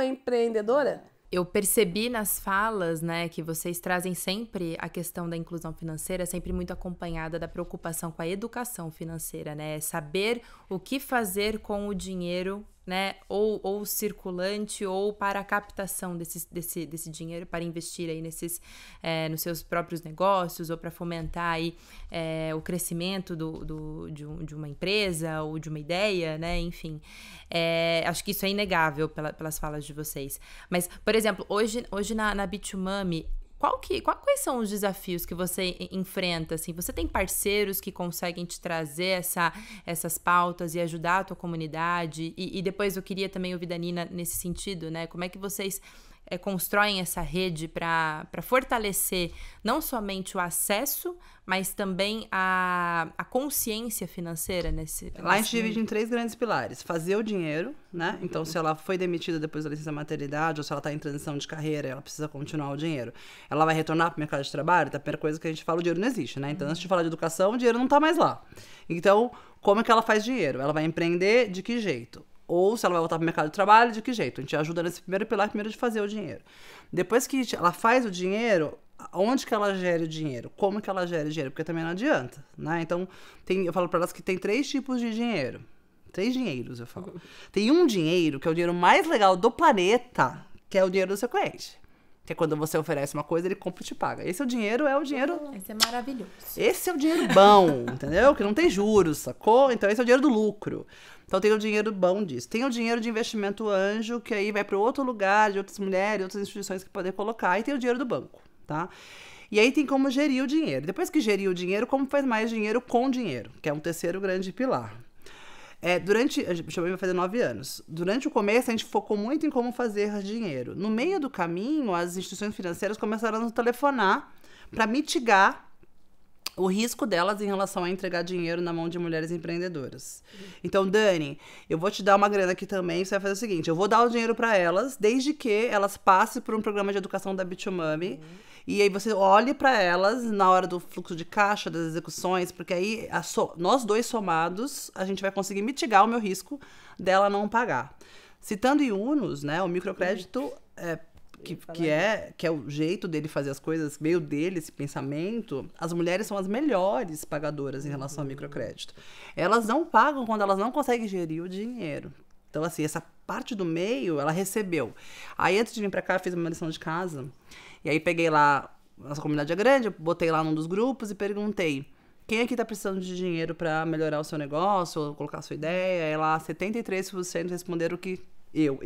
empreendedora. Eu percebi nas falas, né, que vocês trazem sempre a questão da inclusão financeira, sempre muito acompanhada da preocupação com a educação financeira, né? Saber o que fazer com o dinheiro, né, ou circulante, ou para a captação desse dinheiro, para investir aí nos seus próprios negócios, ou para fomentar aí o crescimento de uma empresa, ou de uma ideia, né, enfim. Acho que isso é inegável pelas falas de vocês. Mas, por exemplo, hoje na Bitumami, quais são os desafios que você enfrenta? Assim? Você tem parceiros que conseguem te trazer essas pautas e ajudar a tua comunidade? E depois eu queria também ouvir da Nina nesse sentido, né? Como é que vocês constroem essa rede para fortalecer não somente o acesso, mas também a consciência financeira nesse... Lá a gente divide em 3 grandes pilares. Fazer o dinheiro, né? Então, se ela foi demitida depois da licença maternidade, ou se ela está em transição de carreira, ela precisa continuar o dinheiro. Ela vai retornar para o mercado de trabalho? A primeira coisa que a gente fala, o dinheiro não existe, né? Então, antes de falar de educação, o dinheiro não está mais lá. Então, como é que ela faz dinheiro? Ela vai empreender de que jeito? Ou se ela vai voltar para o mercado de trabalho, de que jeito? A gente ajuda nesse primeiro pilar, primeiro de fazer o dinheiro. Depois que ela faz o dinheiro, onde que ela gera o dinheiro? Como que ela gera o dinheiro? Porque também não adianta, né? Então, eu falo para elas que tem 3 tipos de dinheiro. 3 dinheiros, eu falo. Tem um dinheiro, que é o dinheiro mais legal do planeta, que é o dinheiro do seu cliente. Que é quando você oferece uma coisa, ele compra e te paga. Esse dinheiro. Esse é maravilhoso. Esse é o dinheiro bom, entendeu? Que não tem juros, sacou? Então, esse é o dinheiro do lucro. Então, tem o dinheiro bom disso. Tem o dinheiro de investimento anjo, que aí vai para outro lugar, de outras mulheres, outras instituições que podem colocar. E tem o dinheiro do banco, tá? E aí tem como gerir o dinheiro. Depois que gerir o dinheiro, como faz mais dinheiro com dinheiro, que é um terceiro grande pilar. A gente vai fazer 9 anos. Durante o começo, a gente focou muito em como fazer dinheiro. No meio do caminho, as instituições financeiras começaram a nos telefonar para mitigar o risco delas em relação a entregar dinheiro na mão de mulheres empreendedoras. Então, Dani, eu vou te dar uma grana aqui também, você vai fazer o seguinte, eu vou dar o dinheiro para elas, desde que elas passem por um programa de educação da Bit2Money, e aí você olhe para elas na hora do fluxo de caixa, das execuções, porque aí nós dois somados, a gente vai conseguir mitigar o meu risco dela não pagar. Citando Yunus, né, o microcrédito que é o jeito dele fazer as coisas, meio dele, esse pensamento, as mulheres são as melhores pagadoras em relação ao microcrédito. Elas não pagam quando elas não conseguem gerir o dinheiro. Então, assim, essa parte do meio, ela recebeu. Aí, antes de vir pra cá, eu fiz uma lição de casa. E aí, peguei lá, nossa comunidade é grande, eu botei lá num dos grupos e perguntei, quem aqui tá precisando de dinheiro pra melhorar o seu negócio, ou colocar a sua ideia? E lá, 73% responderam que eu.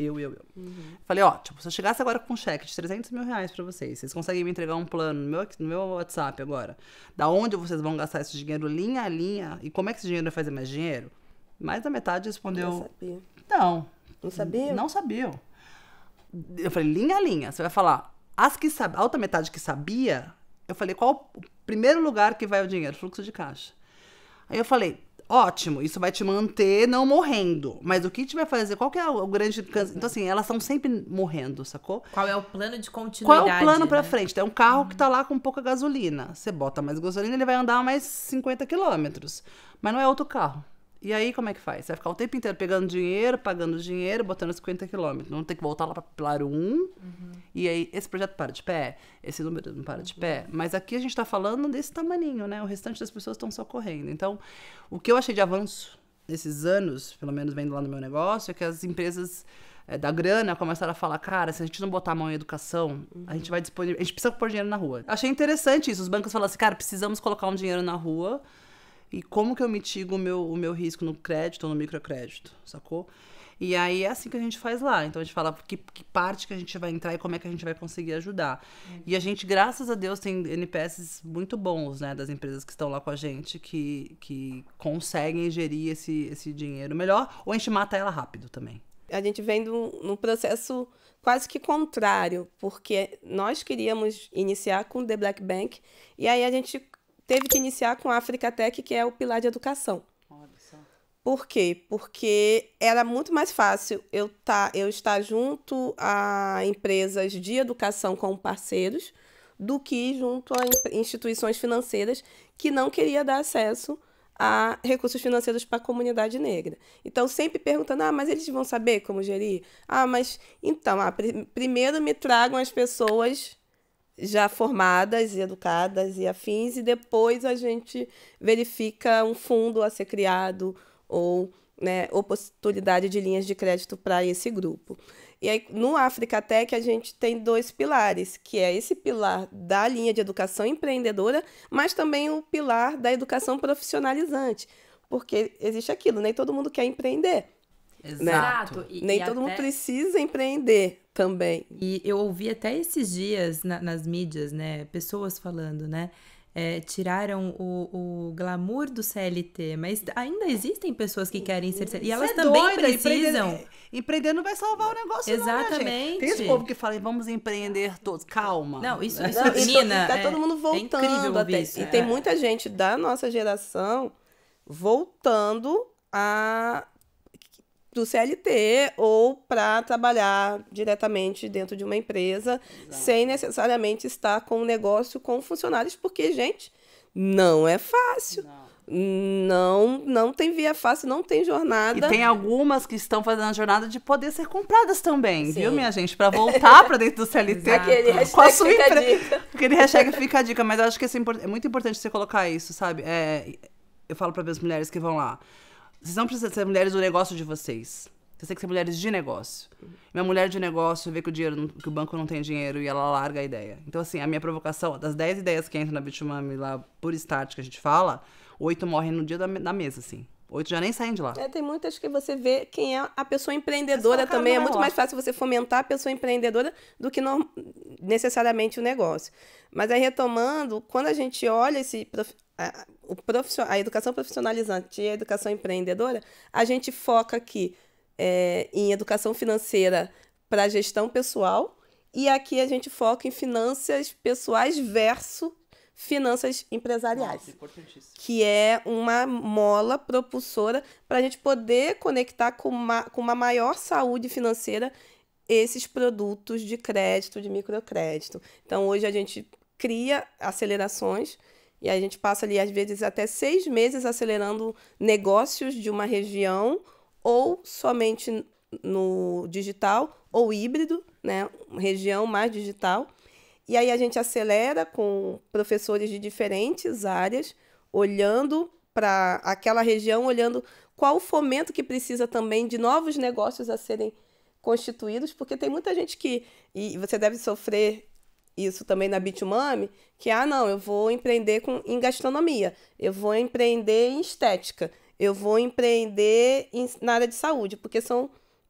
Falei, tipo, se eu chegasse agora com um cheque de 300 mil reais pra vocês conseguem me entregar um plano no meu WhatsApp agora, da onde vocês vão gastar esse dinheiro linha a linha, e como é que esse dinheiro vai fazer mais dinheiro? Mais da metade respondeu... Não sabia. Não sabia? Não sabiam. Eu falei, linha a linha. Você vai falar, a outra metade que sabia, eu falei, qual o primeiro lugar que vai o dinheiro? Fluxo de caixa. Aí eu falei... Ótimo, isso vai te manter não morrendo. Mas o que te vai fazer? Qual que é o grande... Então, assim, elas estão sempre morrendo, sacou? Qual é o plano de continuidade? Qual é o plano pra frente? Tem um carro que tá lá com pouca gasolina. Você bota mais gasolina, ele vai andar mais 50 quilômetros. Mas não é outro carro. E aí, como é que faz? Você vai ficar o tempo inteiro pegando dinheiro, pagando dinheiro, botando 50 quilômetros. Não tem que voltar lá para pilar 1. E aí, esse projeto para de pé, esse número não para de pé. Mas aqui a gente está falando desse tamaninho, né? O restante das pessoas estão só correndo. Então, o que eu achei de avanço nesses anos, pelo menos vendo lá no meu negócio, é que as empresas da grana começaram a falar, cara, se a gente não botar a mão em educação, a gente vai disponibilizar... A gente precisa pôr dinheiro na rua. Achei interessante isso. Os bancos falaram assim, cara, precisamos colocar um dinheiro na rua. E como que eu mitigo o meu risco no crédito ou no microcrédito, sacou? E aí é assim que a gente faz lá. Então a gente fala que parte que a gente vai entrar e como é que a gente vai conseguir ajudar. E a gente, graças a Deus, tem NPS muito bons, né? Das empresas que estão lá com a gente, que conseguem gerir esse dinheiro melhor. Ou a gente mata ela rápido também. A gente vem num processo quase que contrário, porque nós queríamos iniciar com o The Black Bank, e aí a gente teve que iniciar com a Africa Tech, que é o pilar de educação. Olha só. Por quê? Porque era muito mais fácil eu estar junto a empresas de educação como parceiros do que junto a instituições financeiras que não queriam dar acesso a recursos financeiros para a comunidade negra. Então, sempre perguntando, mas eles vão saber como gerir? Mas, então, primeiro me tragam as pessoas já formadas e educadas e afins, e depois a gente verifica um fundo a ser criado ou, né, oportunidade de linhas de crédito para esse grupo. E aí, no Africa Tech, a gente tem 2 pilares, que é esse pilar da linha de educação empreendedora, mas também o pilar da educação profissionalizante, porque existe aquilo, nem todo mundo quer empreender. Exato. Né? Nem todo mundo precisa empreender também. E eu ouvi até esses dias nas mídias, né, pessoas falando, né, tiraram o glamour do CLT, mas ainda existem pessoas que querem ser CLT, e elas também precisam. Empreender não vai salvar o negócio. Exatamente. Não, né, gente? Tem esse povo que fala, vamos empreender todos. Calma. Não, isso menina, tá todo mundo voltando até. Isso, e tem muita gente da nossa geração voltando do CLT ou para trabalhar diretamente dentro de uma empresa. Exato. Sem necessariamente estar com um negócio com funcionários, porque, gente, não é fácil. Não tem via fácil, não tem jornada. E tem algumas que estão fazendo a jornada de poder ser compradas também, sim, viu, minha gente? Para voltar para dentro do CLT. Aquele hashtag fica a dica. Aquele hashtag fica a dica, mas eu acho que é muito importante você colocar isso, sabe? Eu falo para as mulheres que vão lá, vocês não precisam ser mulheres do negócio de vocês. Vocês têm que ser mulheres de negócio. Uma mulher de negócio vê que o banco não tem dinheiro e ela larga a ideia. Então, assim, a minha provocação, das 10 ideias que entram na Bit2Money lá por start que a gente fala, 8 morrem no dia da mesa, assim. 8 já nem saem de lá. Tem muitas que você vê quem é a pessoa empreendedora também. É muito mais fácil você fomentar a pessoa empreendedora do que necessariamente o negócio. Mas aí, retomando, quando a gente olha a educação profissionalizante e a educação empreendedora, a gente foca aqui em educação financeira para gestão pessoal, e aqui a gente foca em finanças pessoais versus finanças empresariais. Nossa, importantíssimo. Que é uma mola propulsora para a gente poder conectar com uma maior saúde financeira esses produtos de crédito, de microcrédito. Então, hoje a gente cria acelerações e a gente passa ali, às vezes, até 6 meses acelerando negócios de uma região, ou somente no digital, ou híbrido, né? Região mais digital. E aí a gente acelera com professores de diferentes áreas, olhando para aquela região, olhando qual o fomento que precisa também de novos negócios a serem constituídos, porque tem muita gente que, e você deve sofrer isso também na Bitumami, que, não, eu vou empreender em gastronomia, eu vou empreender em estética, eu vou empreender na área de saúde, porque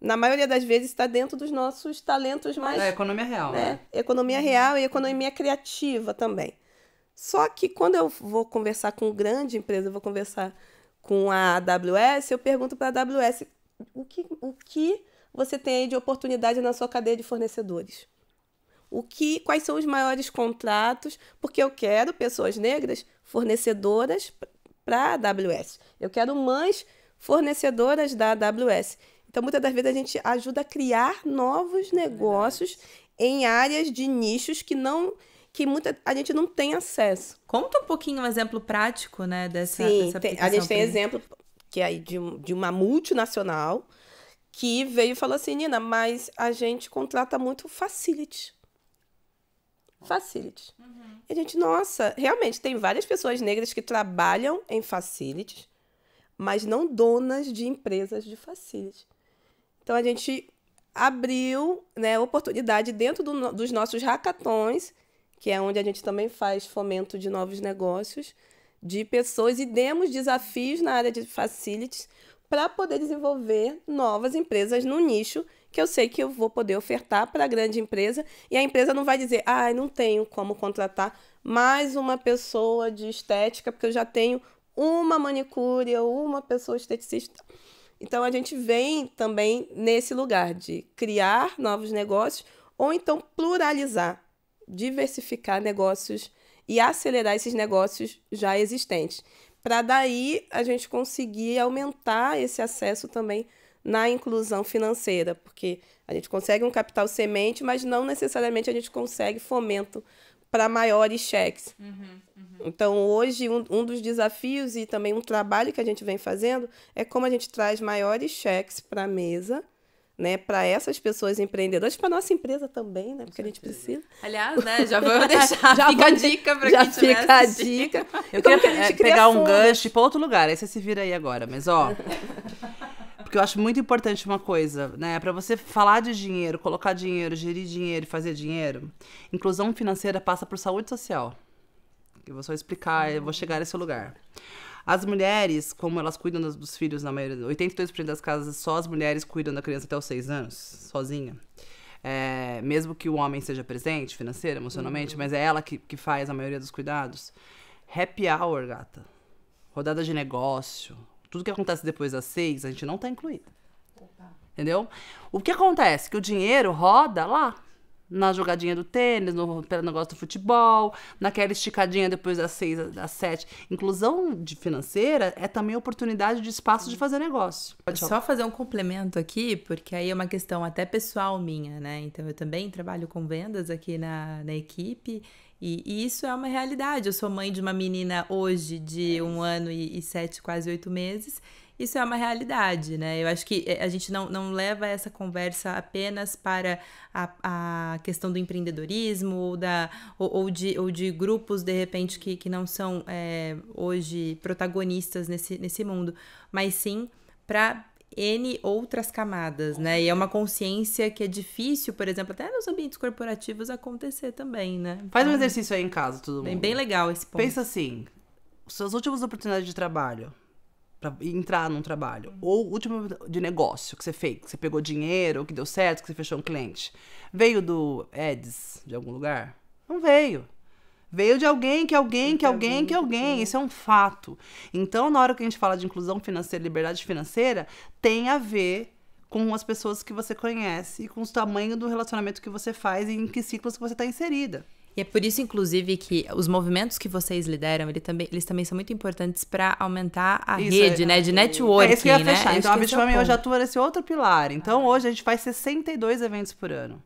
na maioria das vezes, está dentro dos nossos talentos mais... economia real, né? Economia real e economia criativa também. Só que quando eu vou conversar com grande empresa, eu vou conversar com a AWS, eu pergunto para a AWS o que você tem aí de oportunidade na sua cadeia de fornecedores. Quais são os maiores contratos? Porque eu quero pessoas negras fornecedoras para a AWS. Eu quero mães fornecedoras da AWS. Então, muitas das vezes, a gente ajuda a criar novos negócios em áreas de nichos que a gente não tem acesso. Conta um pouquinho um exemplo prático, né, dessa aplicação. A gente tem exemplo que é aí de uma multinacional que veio e falou assim, Nina, mas a gente contrata muito facility. Facility. E a gente, nossa, realmente, tem várias pessoas negras que trabalham em facilities, mas não donas de empresas de facility. Então, a gente abriu, né, oportunidade dentro dos nossos hackathons, que é onde a gente também faz fomento de novos negócios, de pessoas, e demos desafios na área de facilities para poder desenvolver novas empresas no nicho que eu sei que eu vou poder ofertar para a grande empresa, e a empresa não vai dizer, não tenho como contratar mais uma pessoa de estética, porque eu já tenho uma manicure ou uma pessoa esteticista. Então, a gente vem também nesse lugar de criar novos negócios, ou então pluralizar, diversificar negócios e acelerar esses negócios já existentes, para daí a gente conseguir aumentar esse acesso também na inclusão financeira, porque a gente consegue um capital semente, mas não necessariamente a gente consegue fomento para maiores cheques. Então, hoje, um dos desafios e também um trabalho que a gente vem fazendo é como a gente traz maiores cheques para a mesa, né, para essas pessoas empreendedoras, para nossa empresa também, né, porque a gente precisa. Aliás, né, já vou deixar, fica a dica para quem estiver fica a dica. Eu queria pegar um gancho para outro lugar, aí você se vira aí agora, mas porque eu acho muito importante uma coisa, né? Para você falar de dinheiro, colocar dinheiro, gerir dinheiro e fazer dinheiro, inclusão financeira passa por saúde social. Eu vou só explicar, eu vou chegar nesse lugar. As mulheres, como elas cuidam dos filhos, na maioria, 82% das casas, só as mulheres cuidam da criança até os 6 anos, sozinha. Mesmo que o homem seja presente, financeiro, emocionalmente, mas é ela que faz a maioria dos cuidados. Happy hour, gata. Rodada de negócio. Tudo que acontece depois das 6, a gente não tá incluída. Entendeu? O que acontece? Que o dinheiro roda lá. Na jogadinha do tênis, no negócio do futebol, naquela esticadinha depois das 6, das 7. Inclusão financeira é também oportunidade de espaço de fazer negócio. Pode só fazer um complemento aqui, porque aí é uma questão até pessoal minha, né? Então, eu também trabalho com vendas aqui na equipe, e isso é uma realidade. Eu sou mãe de uma menina hoje de 1 ano e 7, quase 8 meses. Isso é uma realidade, né? Eu acho que a gente não leva essa conversa apenas para a questão do empreendedorismo ou de grupos, de repente, que não são hoje protagonistas nesse mundo, mas sim para N outras camadas, né? E é uma consciência que é difícil, por exemplo, até nos ambientes corporativos acontecer também, né? Faz um exercício aí em casa, todo mundo. Bem legal esse ponto. Pensa assim, suas últimas oportunidades de trabalho, para entrar num trabalho, ou último de negócio que você fez, que você pegou dinheiro, que deu certo, que você fechou um cliente, veio do Eds de algum lugar? Não veio. Veio de alguém, que alguém, que alguém, que alguém. Isso é um fato. Então, na hora que a gente fala de inclusão financeira, liberdade financeira, tem a ver com as pessoas que você conhece e com o tamanho do relacionamento que você faz e em que ciclos que você está inserida. E é por isso, inclusive, que os movimentos que vocês lideram, eles também são muito importantes para aumentar a rede, né? De networking, isso que eu ia fechar. né? Então, a Bitmami hoje atua nesse outro pilar. Então, hoje a gente faz 62 eventos por ano.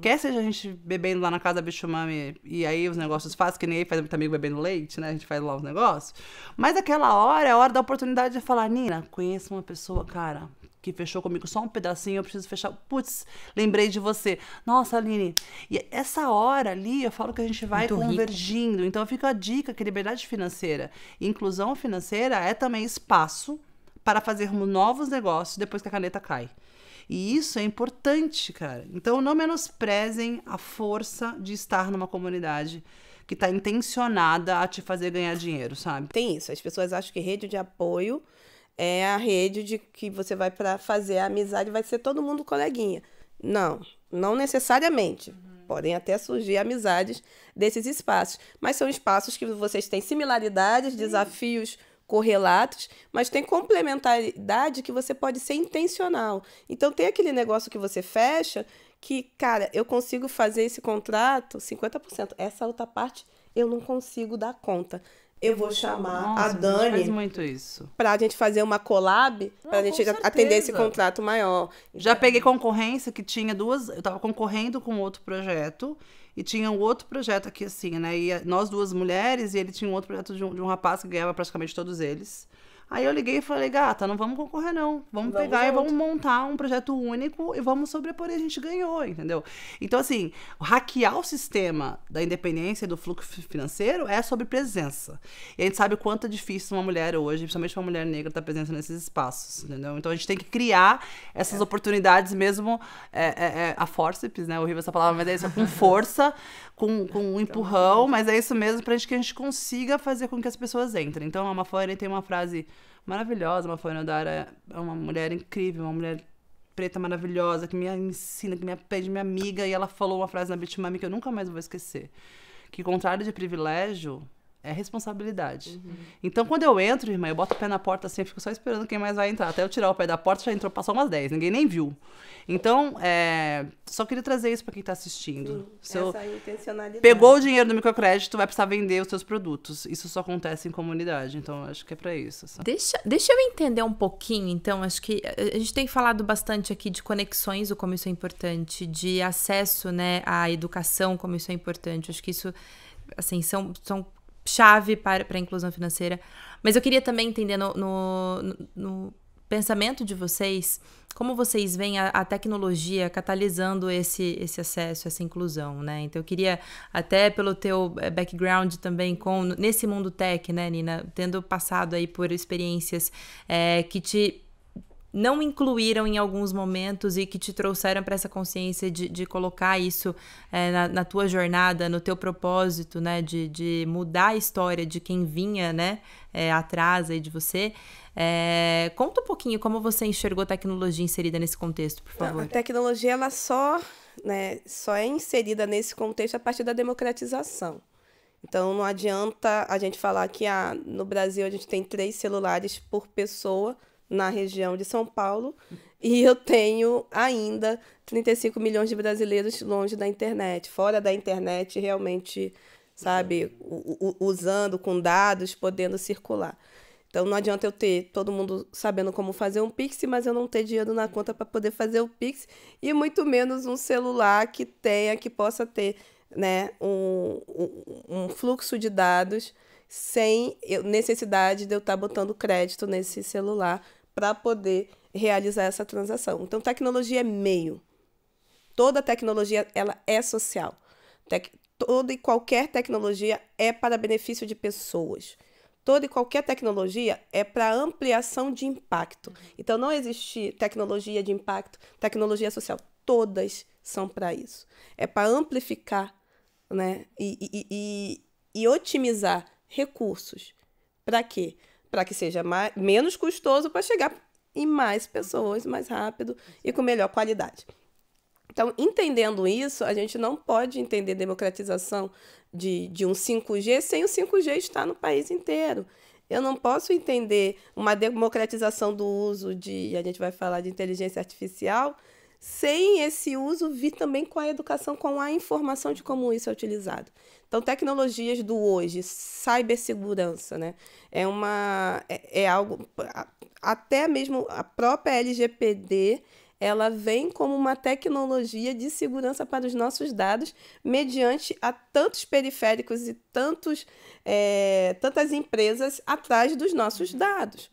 Quer seja a gente bebendo lá na casa da Bitmami e aí os negócios fazem, que nem aí faz muito amigo bebendo leite, né? A gente faz lá os negócios. Mas aquela hora é a hora da oportunidade de falar, Nina, conheço uma pessoa, cara, que fechou comigo só um pedacinho, eu preciso fechar. Putz, lembrei de você. Nossa, Aline. E essa hora ali, eu falo que a gente vai muito convergindo. Rico. Então, fica a dica que liberdade financeira e inclusão financeira é também espaço para fazermos novos negócios depois que a caneta cai. E isso é importante, cara. Então, não menosprezem a força de estar numa comunidade que está intencionada a te fazer ganhar dinheiro, sabe? Tem isso. As pessoas acham que rede de apoio é a rede de que você vai para fazer a amizade, vai ser todo mundo coleguinha. Não, não necessariamente. Podem até surgir amizades desses espaços. Mas são espaços que vocês têm similaridades, desafios correlatos, mas tem complementaridade que você pode ser intencional. Então, tem aquele negócio que você fecha que, cara, eu consigo fazer esse contrato 50%. Essa outra parte eu não consigo dar conta. Eu vou chamar a Dani faz muito isso. Pra gente fazer uma collab, pra gente atender esse contrato maior. Já peguei concorrência que tinha duas... Eu tava concorrendo com outro projeto e tinha um outro projeto aqui assim, né? E nós duas mulheres e ele tinha um outro projeto de um rapaz que ganhava praticamente todos eles. Aí eu liguei e falei, gata, não vamos concorrer não. Vamos pegar junto. E vamos montar um projeto único e vamos sobrepor e a gente ganhou, entendeu? Então, assim, hackear o sistema da independência e do fluxo financeiro é sobre presença. E a gente sabe o quanto é difícil uma mulher hoje, principalmente uma mulher negra, estar presente nesses espaços, entendeu? Então, a gente tem que criar essas oportunidades mesmo, a forceps, né? Horrível essa palavra, mas é isso, com força, com um empurrão, mas é isso mesmo pra gente que a gente consiga fazer com que as pessoas entrem. Então, a Mafone tem uma frase maravilhosa, uma Mafone Odara é uma mulher incrível, uma mulher preta maravilhosa, que me ensina, que me aprende, minha amiga, e ela falou uma frase na Bitmami que eu nunca mais vou esquecer, que contrário de privilégio é responsabilidade. Então, quando eu entro, irmã, eu boto o pé na porta assim, eu fico só esperando quem mais vai entrar. Até eu tirar o pé da porta, já entrou, passou umas 10, ninguém nem viu. Então, só queria trazer isso para quem está assistindo. Essa intencionalidade. Pegou o dinheiro do microcrédito, vai precisar vender os seus produtos. Isso só acontece em comunidade, então acho que é para isso. Sabe? Deixa eu entender um pouquinho, então, acho que a gente tem falado bastante aqui de conexões, o como isso é importante, de acesso, né, à educação, como isso é importante. Acho que isso, assim, são chave para a inclusão financeira. Mas eu queria também entender no pensamento de vocês, como vocês veem a tecnologia catalisando esse acesso, essa inclusão, né? Então, eu queria, até pelo teu background também nesse mundo tech, né, Nina? Tendo passado aí por experiências que te não incluíram em alguns momentos e que te trouxeram para essa consciência de colocar isso na tua jornada, no teu propósito, né? De mudar a história de quem vinha, né? Atrás aí de você. Conta um pouquinho como você enxergou a tecnologia inserida nesse contexto, por favor. A tecnologia, ela só é inserida nesse contexto a partir da democratização. Então, não adianta a gente falar que no Brasil a gente tem 3 celulares por pessoa na região de São Paulo, e eu tenho ainda 35 milhões de brasileiros longe da internet, fora da internet, realmente, sabe, usando com dados, podendo circular. Então, não adianta eu ter todo mundo sabendo como fazer um Pix, mas eu não ter dinheiro na conta para poder fazer o Pix, e muito menos um celular que possa ter, né, um fluxo de dados sem necessidade de eu estar botando crédito nesse celular para poder realizar essa transação. Então, tecnologia é meio. Toda tecnologia, ela é social. Toda e qualquer tecnologia é para benefício de pessoas. Toda e qualquer tecnologia é para ampliação de impacto. Então, não existe tecnologia de impacto, tecnologia social. Todas são para isso. É para amplificar, né? E otimizar recursos. Para quê? Para que seja menos custoso para chegar em mais pessoas, mais rápido e com melhor qualidade. Então, entendendo isso, a gente não pode entender democratização de um 5G sem o 5G estar no país inteiro. Eu não posso entender uma democratização do uso a gente vai falar de inteligência artificial, sem esse uso vir também com a educação, com a informação de como isso é utilizado. Então, tecnologias do hoje, cibersegurança, né? É algo... Até mesmo a própria LGPD, ela vem como uma tecnologia de segurança para os nossos dados, mediante a tantos periféricos e tantas empresas atrás dos nossos dados.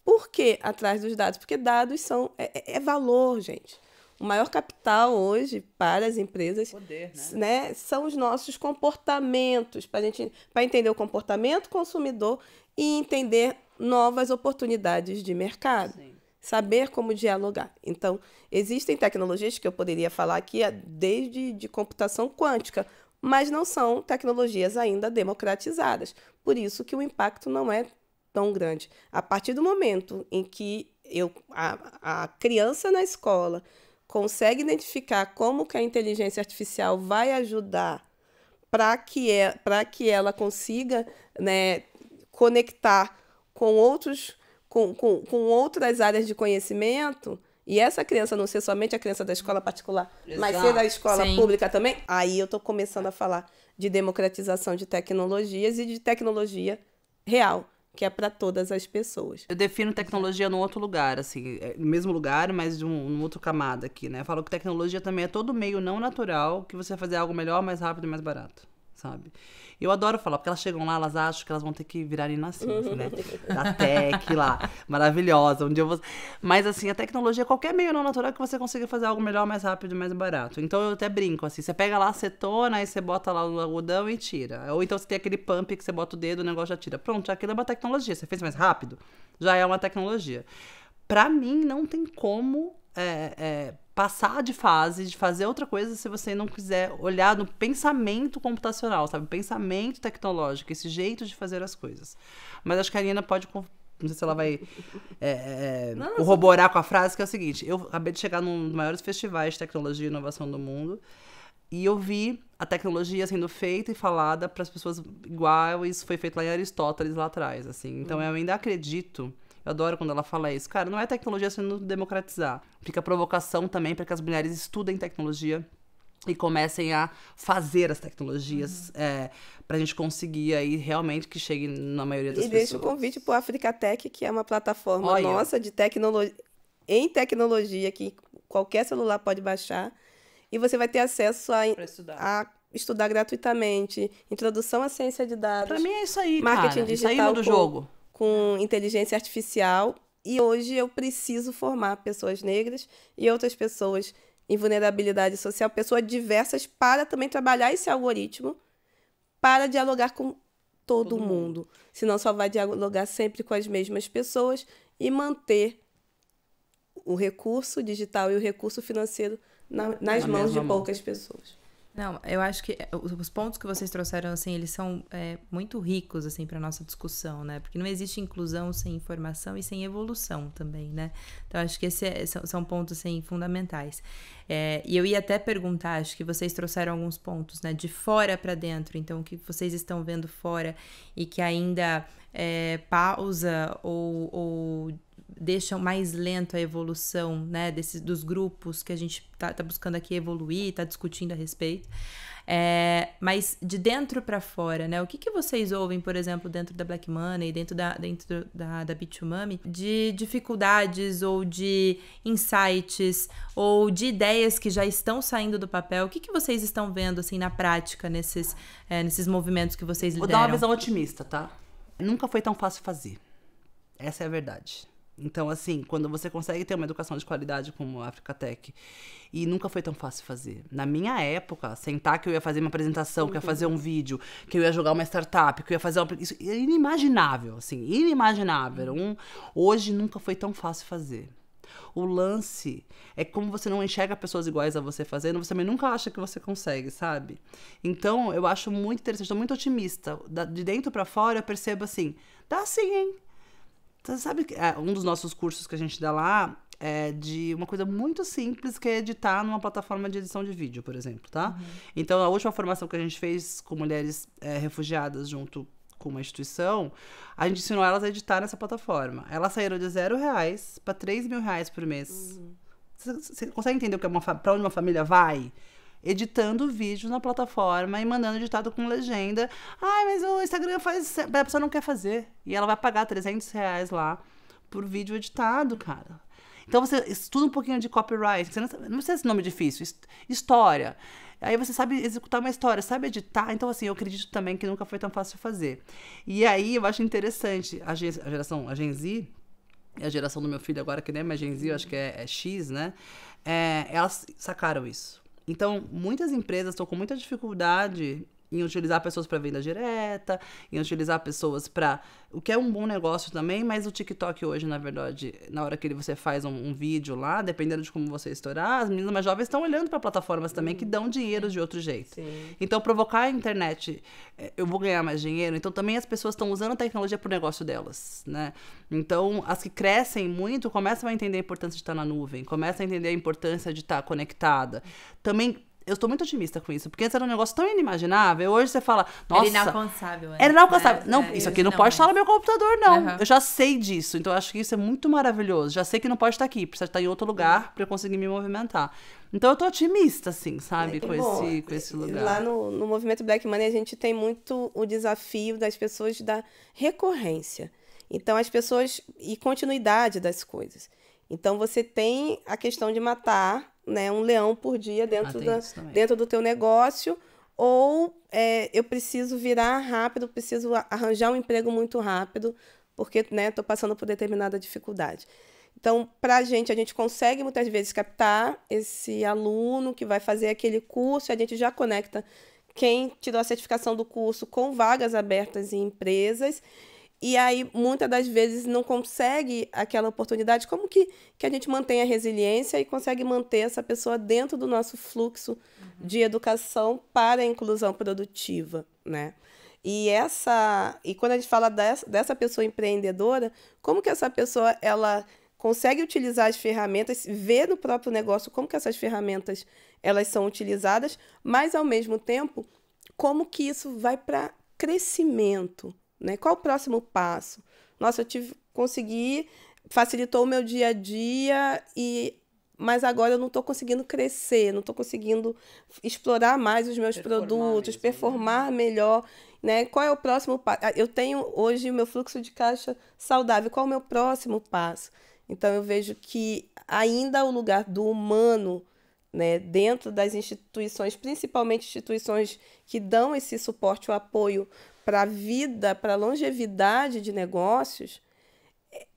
Por que atrás dos dados? Porque dados é valor, gente. O maior capital hoje para as empresas Poder, né, são os nossos comportamentos, para entender o comportamento consumidor e entender novas oportunidades de mercado. Sim. Saber como dialogar. Então, existem tecnologias que eu poderia falar aqui desde de computação quântica, mas não são tecnologias ainda democratizadas. Por isso que o impacto não é tão grande. A partir do momento em que a criança na escola consegue identificar como que a inteligência artificial vai ajudar para que ela consiga, né, conectar com outras áreas de conhecimento, e essa criança não ser somente a criança da escola particular, mas ser da escola pública também, aí eu estou começando a falar de democratização de tecnologias e de tecnologia real, que é para todas as pessoas. Eu defino tecnologia num outro lugar, assim, no mesmo lugar, mas de um outro camada aqui, né? Eu falo que tecnologia também é todo meio não natural que você vai fazer algo melhor, mais rápido e mais barato, sabe? Eu adoro falar, porque elas chegam lá, elas acham que elas vão ter que virar inocentes, né? Da tech lá, maravilhosa. Mas, assim, a tecnologia é qualquer meio não natural que você consiga fazer algo melhor, mais rápido e mais barato. Então, eu até brinco, assim, você pega lá a acetona, aí você bota lá o algodão e tira. Ou então, você tem aquele pump que você bota o dedo, o negócio já tira. Pronto, aquilo é uma tecnologia. Você fez mais rápido, já é uma tecnologia. Pra mim, não tem como passar de fase, de fazer outra coisa, se você não quiser olhar no pensamento computacional, sabe? Pensamento tecnológico, esse jeito de fazer as coisas. Mas acho que a Nina pode... Não sei se ela vai corroborar com a frase, que é o seguinte. Eu acabei de chegar num dos maiores festivais de tecnologia e inovação do mundo, e eu vi a tecnologia sendo feita e falada para as pessoas igual isso foi feito lá em Aristóteles, lá atrás, assim. Então, eu ainda acredito... Eu adoro quando ela fala isso. Cara, não é tecnologia sendo democratizar. Fica a provocação também para que as mulheres estudem tecnologia e comecem a fazer as tecnologias para a gente conseguir aí realmente que chegue na maioria das pessoas. E deixa o convite para o Africa Tech, que é uma plataforma nossa de tecnologia que qualquer celular pode baixar e você vai ter acesso a estudar gratuitamente, introdução à ciência de dados. Para mim é isso aí, marketing digital, isso aí do jogo. Com inteligência artificial, e hoje eu preciso formar pessoas negras e outras pessoas em vulnerabilidade social, pessoas diversas, para também trabalhar esse algoritmo, para dialogar com todo mundo. Senão só vai dialogar sempre com as mesmas pessoas e manter o recurso digital e o recurso financeiro nas mãos de poucas pessoas. Não, eu acho que os pontos que vocês trouxeram, assim, eles são muito ricos, assim, para nossa discussão, né? Porque não existe inclusão sem informação e sem evolução também, né? Então, acho que esses são pontos, assim, fundamentais. E eu ia até perguntar, acho que vocês trouxeram alguns pontos, né? De fora para dentro, então, o que vocês estão vendo fora e que ainda pausa ou deixam mais lento a evolução, né, dos grupos que a gente tá buscando aqui evoluir, tá discutindo a respeito. Mas de dentro para fora, né, o que vocês ouvem, por exemplo, dentro da Black Money, dentro da Bit2Mami, de dificuldades ou de insights ou de ideias que já estão saindo do papel? O que vocês estão vendo, assim, na prática nesses movimentos que vocês lideram? Vou dar uma visão otimista, tá? Nunca foi tão fácil fazer. Essa é a verdade. Então, assim, quando você consegue ter uma educação de qualidade como a Africa Tech, e nunca foi tão fácil fazer. Na minha época, sentar que eu ia fazer uma apresentação, que eu ia fazer um vídeo, que eu ia jogar uma startup, que eu ia fazer isso é inimaginável, assim, inimaginável. Hoje nunca foi tão fácil fazer. O lance é como você não enxerga pessoas iguais a você fazendo, você também nunca acha que você consegue, sabe? Então, eu acho muito interessante, estou muito otimista. De dentro pra fora, eu percebo assim, dá sim, hein? Você sabe que um dos nossos cursos que a gente dá lá de uma coisa muito simples, que é editar numa plataforma de edição de vídeo, por exemplo, tá? Então, a última formação que a gente fez com mulheres refugiadas junto com uma instituição, a gente ensinou elas a editar nessa plataforma. Elas saíram de R$0 para R$3.000 por mês. Você consegue entender o que é para onde uma família vai? Editando vídeo na plataforma e mandando editado com legenda. Ai, mas o Instagram faz... A pessoa não quer fazer. E ela vai pagar R$300 lá por vídeo editado, cara. Então, você estuda um pouquinho de copyright. Você não sei esse nome difícil. História. Aí você sabe executar uma história, sabe editar. Então, assim, eu acredito também que nunca foi tão fácil de fazer. E aí, eu acho interessante a Gen Z, e a geração do meu filho agora, que nem é mais Gen Z, eu acho que é X, né? Elas sacaram isso. Então, muitas empresas estão com muita dificuldade em utilizar pessoas para venda direta, em utilizar pessoas para... O que é um bom negócio também, mas o TikTok hoje, na verdade, na hora que você faz um vídeo lá, dependendo de como você estourar, as meninas mais jovens estão olhando para plataformas também que dão dinheiro de outro jeito. Sim. Então, provocar a internet, eu vou ganhar mais dinheiro, então também as pessoas estão usando a tecnologia para o negócio delas, né? Então, as que crescem muito começam a entender a importância de estar na nuvem, começam a entender a importância de estar conectada. Também... Eu estou muito otimista com isso, porque antes era um negócio tão inimaginável. Hoje você fala, nossa... Era inalcançável. Era inalcançável. Não, isso aqui não pode estar no meu computador, não. Uhum. Eu já sei disso, então eu acho que isso é muito maravilhoso. Já sei que não pode estar aqui, precisa estar em outro lugar para eu conseguir me movimentar. Então eu tô otimista, assim, sabe, com esse lugar. Lá no movimento Black Money a gente tem muito o desafio das pessoas da recorrência. Então as pessoas... E continuidade das coisas. Então você tem a questão de matar... Né, um leão por dia dentro do teu negócio, ou eu preciso virar rápido, preciso arranjar um emprego muito rápido, porque estou passando por determinada dificuldade. Então, para a gente consegue muitas vezes captar esse aluno que vai fazer aquele curso, e a gente já conecta quem tirou a certificação do curso com vagas abertas em empresas. E aí, muitas das vezes, não consegue aquela oportunidade. Como que a gente mantém a resiliência e consegue manter essa pessoa dentro do nosso fluxo de educação para a inclusão produtiva, né? E quando a gente fala dessa pessoa empreendedora, como que essa pessoa ela consegue utilizar as ferramentas, ver no próprio negócio como que essas ferramentas elas são utilizadas, mas, ao mesmo tempo, como que isso vai para crescimento, né? Qual o próximo passo? Nossa, consegui, facilitou o meu dia a dia, mas agora eu não estou conseguindo crescer, não estou conseguindo explorar mais os meus produtos, performar melhor. Né? Qual é o próximo passo? Eu tenho hoje o meu fluxo de caixa saudável, qual é o meu próximo passo? Então eu vejo que ainda o lugar do humano, né, dentro das instituições, principalmente instituições que dão esse suporte, o apoio para a vida, para a longevidade de negócios,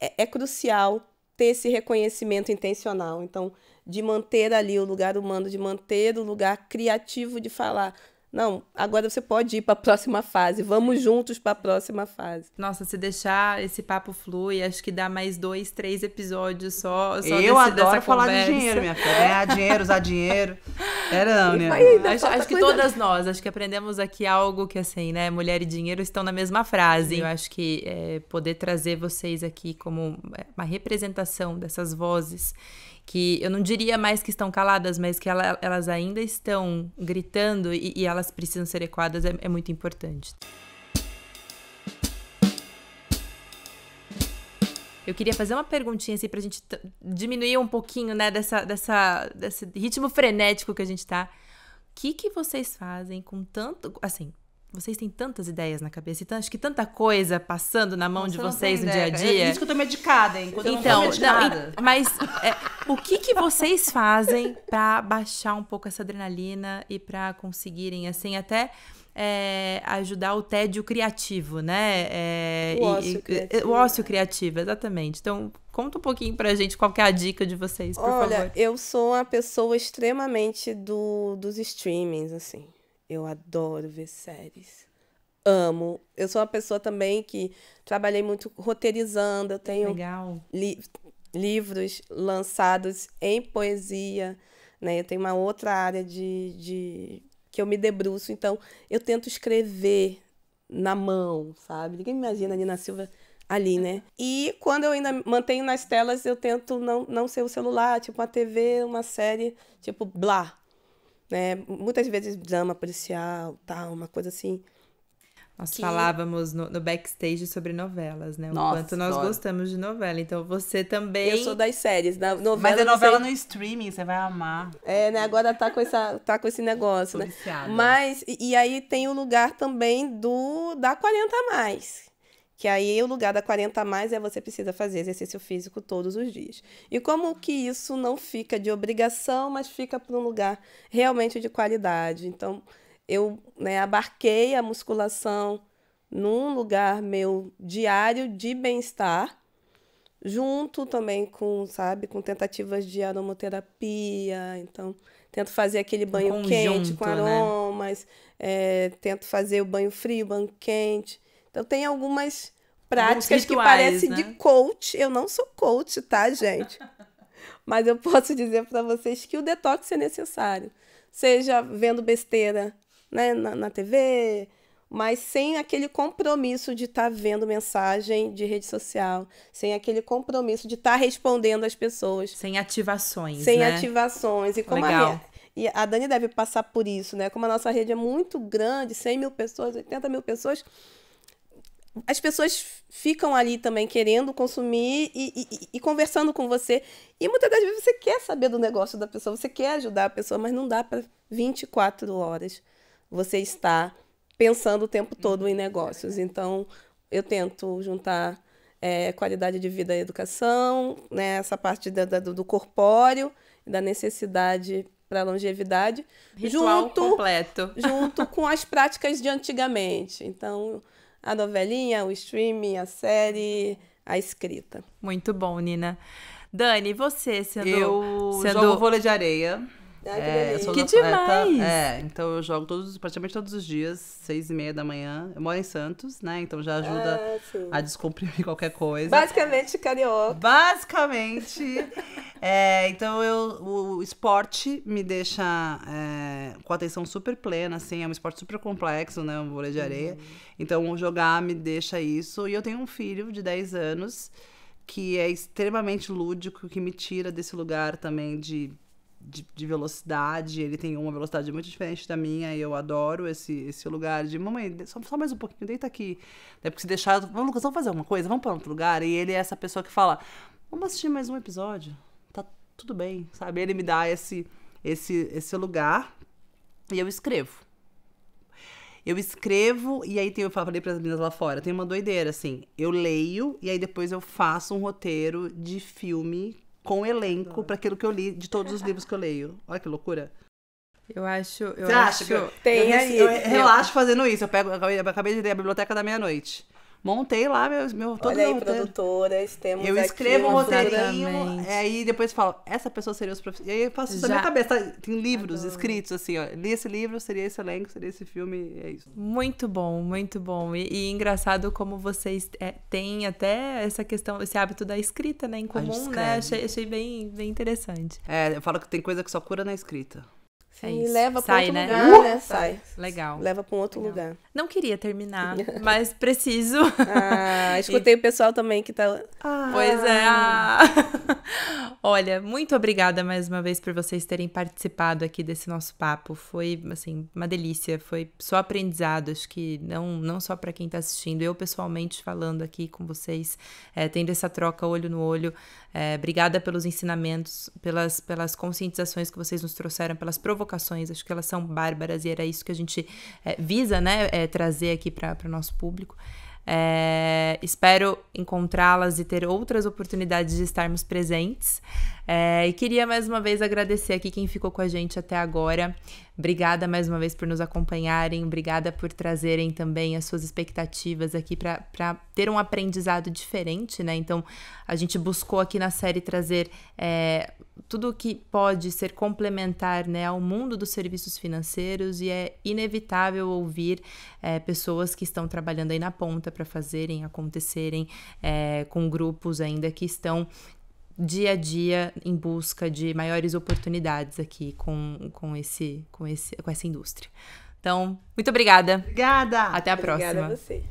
é crucial ter esse reconhecimento intencional. Então, de manter ali o lugar humano, de manter o lugar criativo de falar, não, agora você pode ir para a próxima fase, vamos juntos para a próxima fase. Nossa, se deixar esse papo flui, acho que dá mais 2, 3 episódios só eu adoro falar de dinheiro, minha filha. Ganhar dinheiro, usar dinheiro. Não, né? Acho que todas nós, acho que aprendemos aqui algo que, assim, né? Mulher e dinheiro estão na mesma frase. Eu acho que poder trazer vocês aqui como uma representação dessas vozes que eu não diria mais que estão caladas, mas que elas ainda estão gritando e elas precisam ser ecoadas, é muito importante. Eu queria fazer uma perguntinha assim pra gente diminuir um pouquinho, né, desse ritmo frenético que a gente tá. O que vocês fazem com tanto... Assim, vocês têm tantas ideias na cabeça, acho que tanta coisa passando na mão de vocês no dia a dia. É isso que eu tô medicada, hein? Mas o que vocês fazem pra baixar um pouco essa adrenalina e pra conseguirem, assim, até ajudar o tédio criativo, né? O ócio criativo, exatamente. Então, conta um pouquinho pra gente qual que é a dica de vocês, por favor. Olha, eu sou uma pessoa extremamente dos streamings, assim. Eu adoro ver séries. Amo. Eu sou uma pessoa também que trabalhei muito roteirizando. Eu tenho livros lançados em poesia, né? Eu tenho uma outra área que eu me debruço. Então, eu tento escrever na mão, sabe? Ninguém imagina a Nina Silva ali, né? E quando eu ainda mantenho nas telas, eu tento não ser o celular, tipo uma TV, uma série, tipo Blá, né? Muitas vezes drama policial, tal, uma coisa assim. Nós falávamos no backstage sobre novelas, né? O Nossa, quanto nós adoro. gostamos de novela. Então você também... Eu sou das séries. Mas é novela no streaming, você vai amar. Né? Agora tá com esse negócio, né? Mas, e aí tem o lugar também da 40 a mais. Que aí o lugar da 40 a mais é você precisa fazer exercício físico todos os dias. E como que isso não fica de obrigação, mas fica para um lugar realmente de qualidade. Então, eu, né, abarquei a musculação num lugar meu diário de bem-estar, junto também com tentativas de aromaterapia. Então, tento fazer aquele banho quente com aromas, tento fazer o banho frio, banho quente. Então, tem algumas práticas que parecem, né, de coach. Eu não sou coach, tá, gente? Mas eu posso dizer para vocês que o detox é necessário. Seja vendo besteira, né, na TV, mas sem aquele compromisso de estar vendo mensagem de rede social, sem aquele compromisso de estar respondendo às pessoas. Sem ativações, Sem ativações. E como Legal. E a Dani deve passar por isso, né? Como a nossa rede é muito grande, 100 mil pessoas, 80 mil pessoas, as pessoas ficam ali também querendo consumir e conversando com você. E muitas das vezes você quer saber do negócio da pessoa, você quer ajudar a pessoa, mas não dá para 24 horas você estar pensando o tempo todo em negócios. Então, eu tento juntar qualidade de vida e educação, né? Essa parte do corpóreo, da necessidade para a longevidade. Ritual completo. Junto com as práticas de antigamente. Então, a novelinha, o streaming, a série, a escrita. Muito bom, Nina. Dani, você sendo... Eu jogo vôlei de areia. Eu sou que demais! Então eu jogo praticamente todos os dias, 6h30 da manhã. Eu moro em Santos, né? Então já ajuda a descomprimir qualquer coisa. Basicamente carioca. Basicamente. Então o esporte me deixa com a atenção super plena, assim. É um esporte super complexo, né? Um vôlei de areia. Então jogar me deixa isso. E eu tenho um filho de 10 anos que é extremamente lúdico, que me tira desse lugar também de velocidade. Ele tem uma velocidade muito diferente da minha e eu adoro esse lugar de mamãe, só mais um pouquinho, deita aqui. Daí, porque se deixar, vamos, Lucas, vamos fazer alguma coisa, vamos para outro lugar. E ele é essa pessoa que fala, vamos assistir mais um episódio, tá tudo bem, sabe? Ele me dá esse lugar e eu escrevo. E aí eu falei para as meninas lá fora, tem uma doideira, assim, eu leio e aí depois eu faço um roteiro de filme com elenco para aquilo que eu li de todos os livros que eu leio. Olha que loucura. Eu acho... Você acha que eu relaxo fazendo isso. Eu acabei de ler A Biblioteca da Meia-Noite. Montei lá todo Olha aí, roteiro. produtoras, temos eu escrevo um roteirinho, Exatamente. Aí depois falo, essa pessoa seria os profissionais. E aí eu faço isso na minha cabeça. Tem livros escritos assim, ó. Li esse livro, seria esse elenco, seria esse filme, é isso. Muito bom, muito bom. E engraçado como vocês têm até essa questão, esse hábito da escrita, né, em comum, né? Achei bem interessante. Eu falo que tem coisa que só cura na escrita. E leva para outro lugar, né? Sai. Legal. Leva para um outro lugar. Não queria terminar, mas preciso. Escutei o pessoal também que tá... Pois é. Olha, muito obrigada mais uma vez por vocês terem participado aqui desse nosso papo. Foi, assim, uma delícia. Foi só aprendizado. Acho que não só para quem tá assistindo. Eu, pessoalmente, falando aqui com vocês, tendo essa troca olho no olho. Obrigada pelos ensinamentos, pelas conscientizações que vocês nos trouxeram, pelas provocações. Acho que elas são bárbaras e era isso que a gente visa, né? Trazer aqui para o nosso público. Espero encontrá-las e ter outras oportunidades de estarmos presentes. E queria mais uma vez agradecer aqui quem ficou com a gente até agora. Obrigada mais uma vez por nos acompanharem. Obrigada por trazerem também as suas expectativas aqui para ter um aprendizado diferente, né? Então, a gente buscou aqui na série trazer tudo que pode ser complementar, né, ao mundo dos serviços financeiros, e é inevitável ouvir pessoas que estão trabalhando aí na ponta para fazerem acontecerem, com grupos ainda que estão dia a dia em busca de maiores oportunidades aqui com essa indústria. Então, muito obrigada. Obrigada. Até a próxima. Obrigada a você.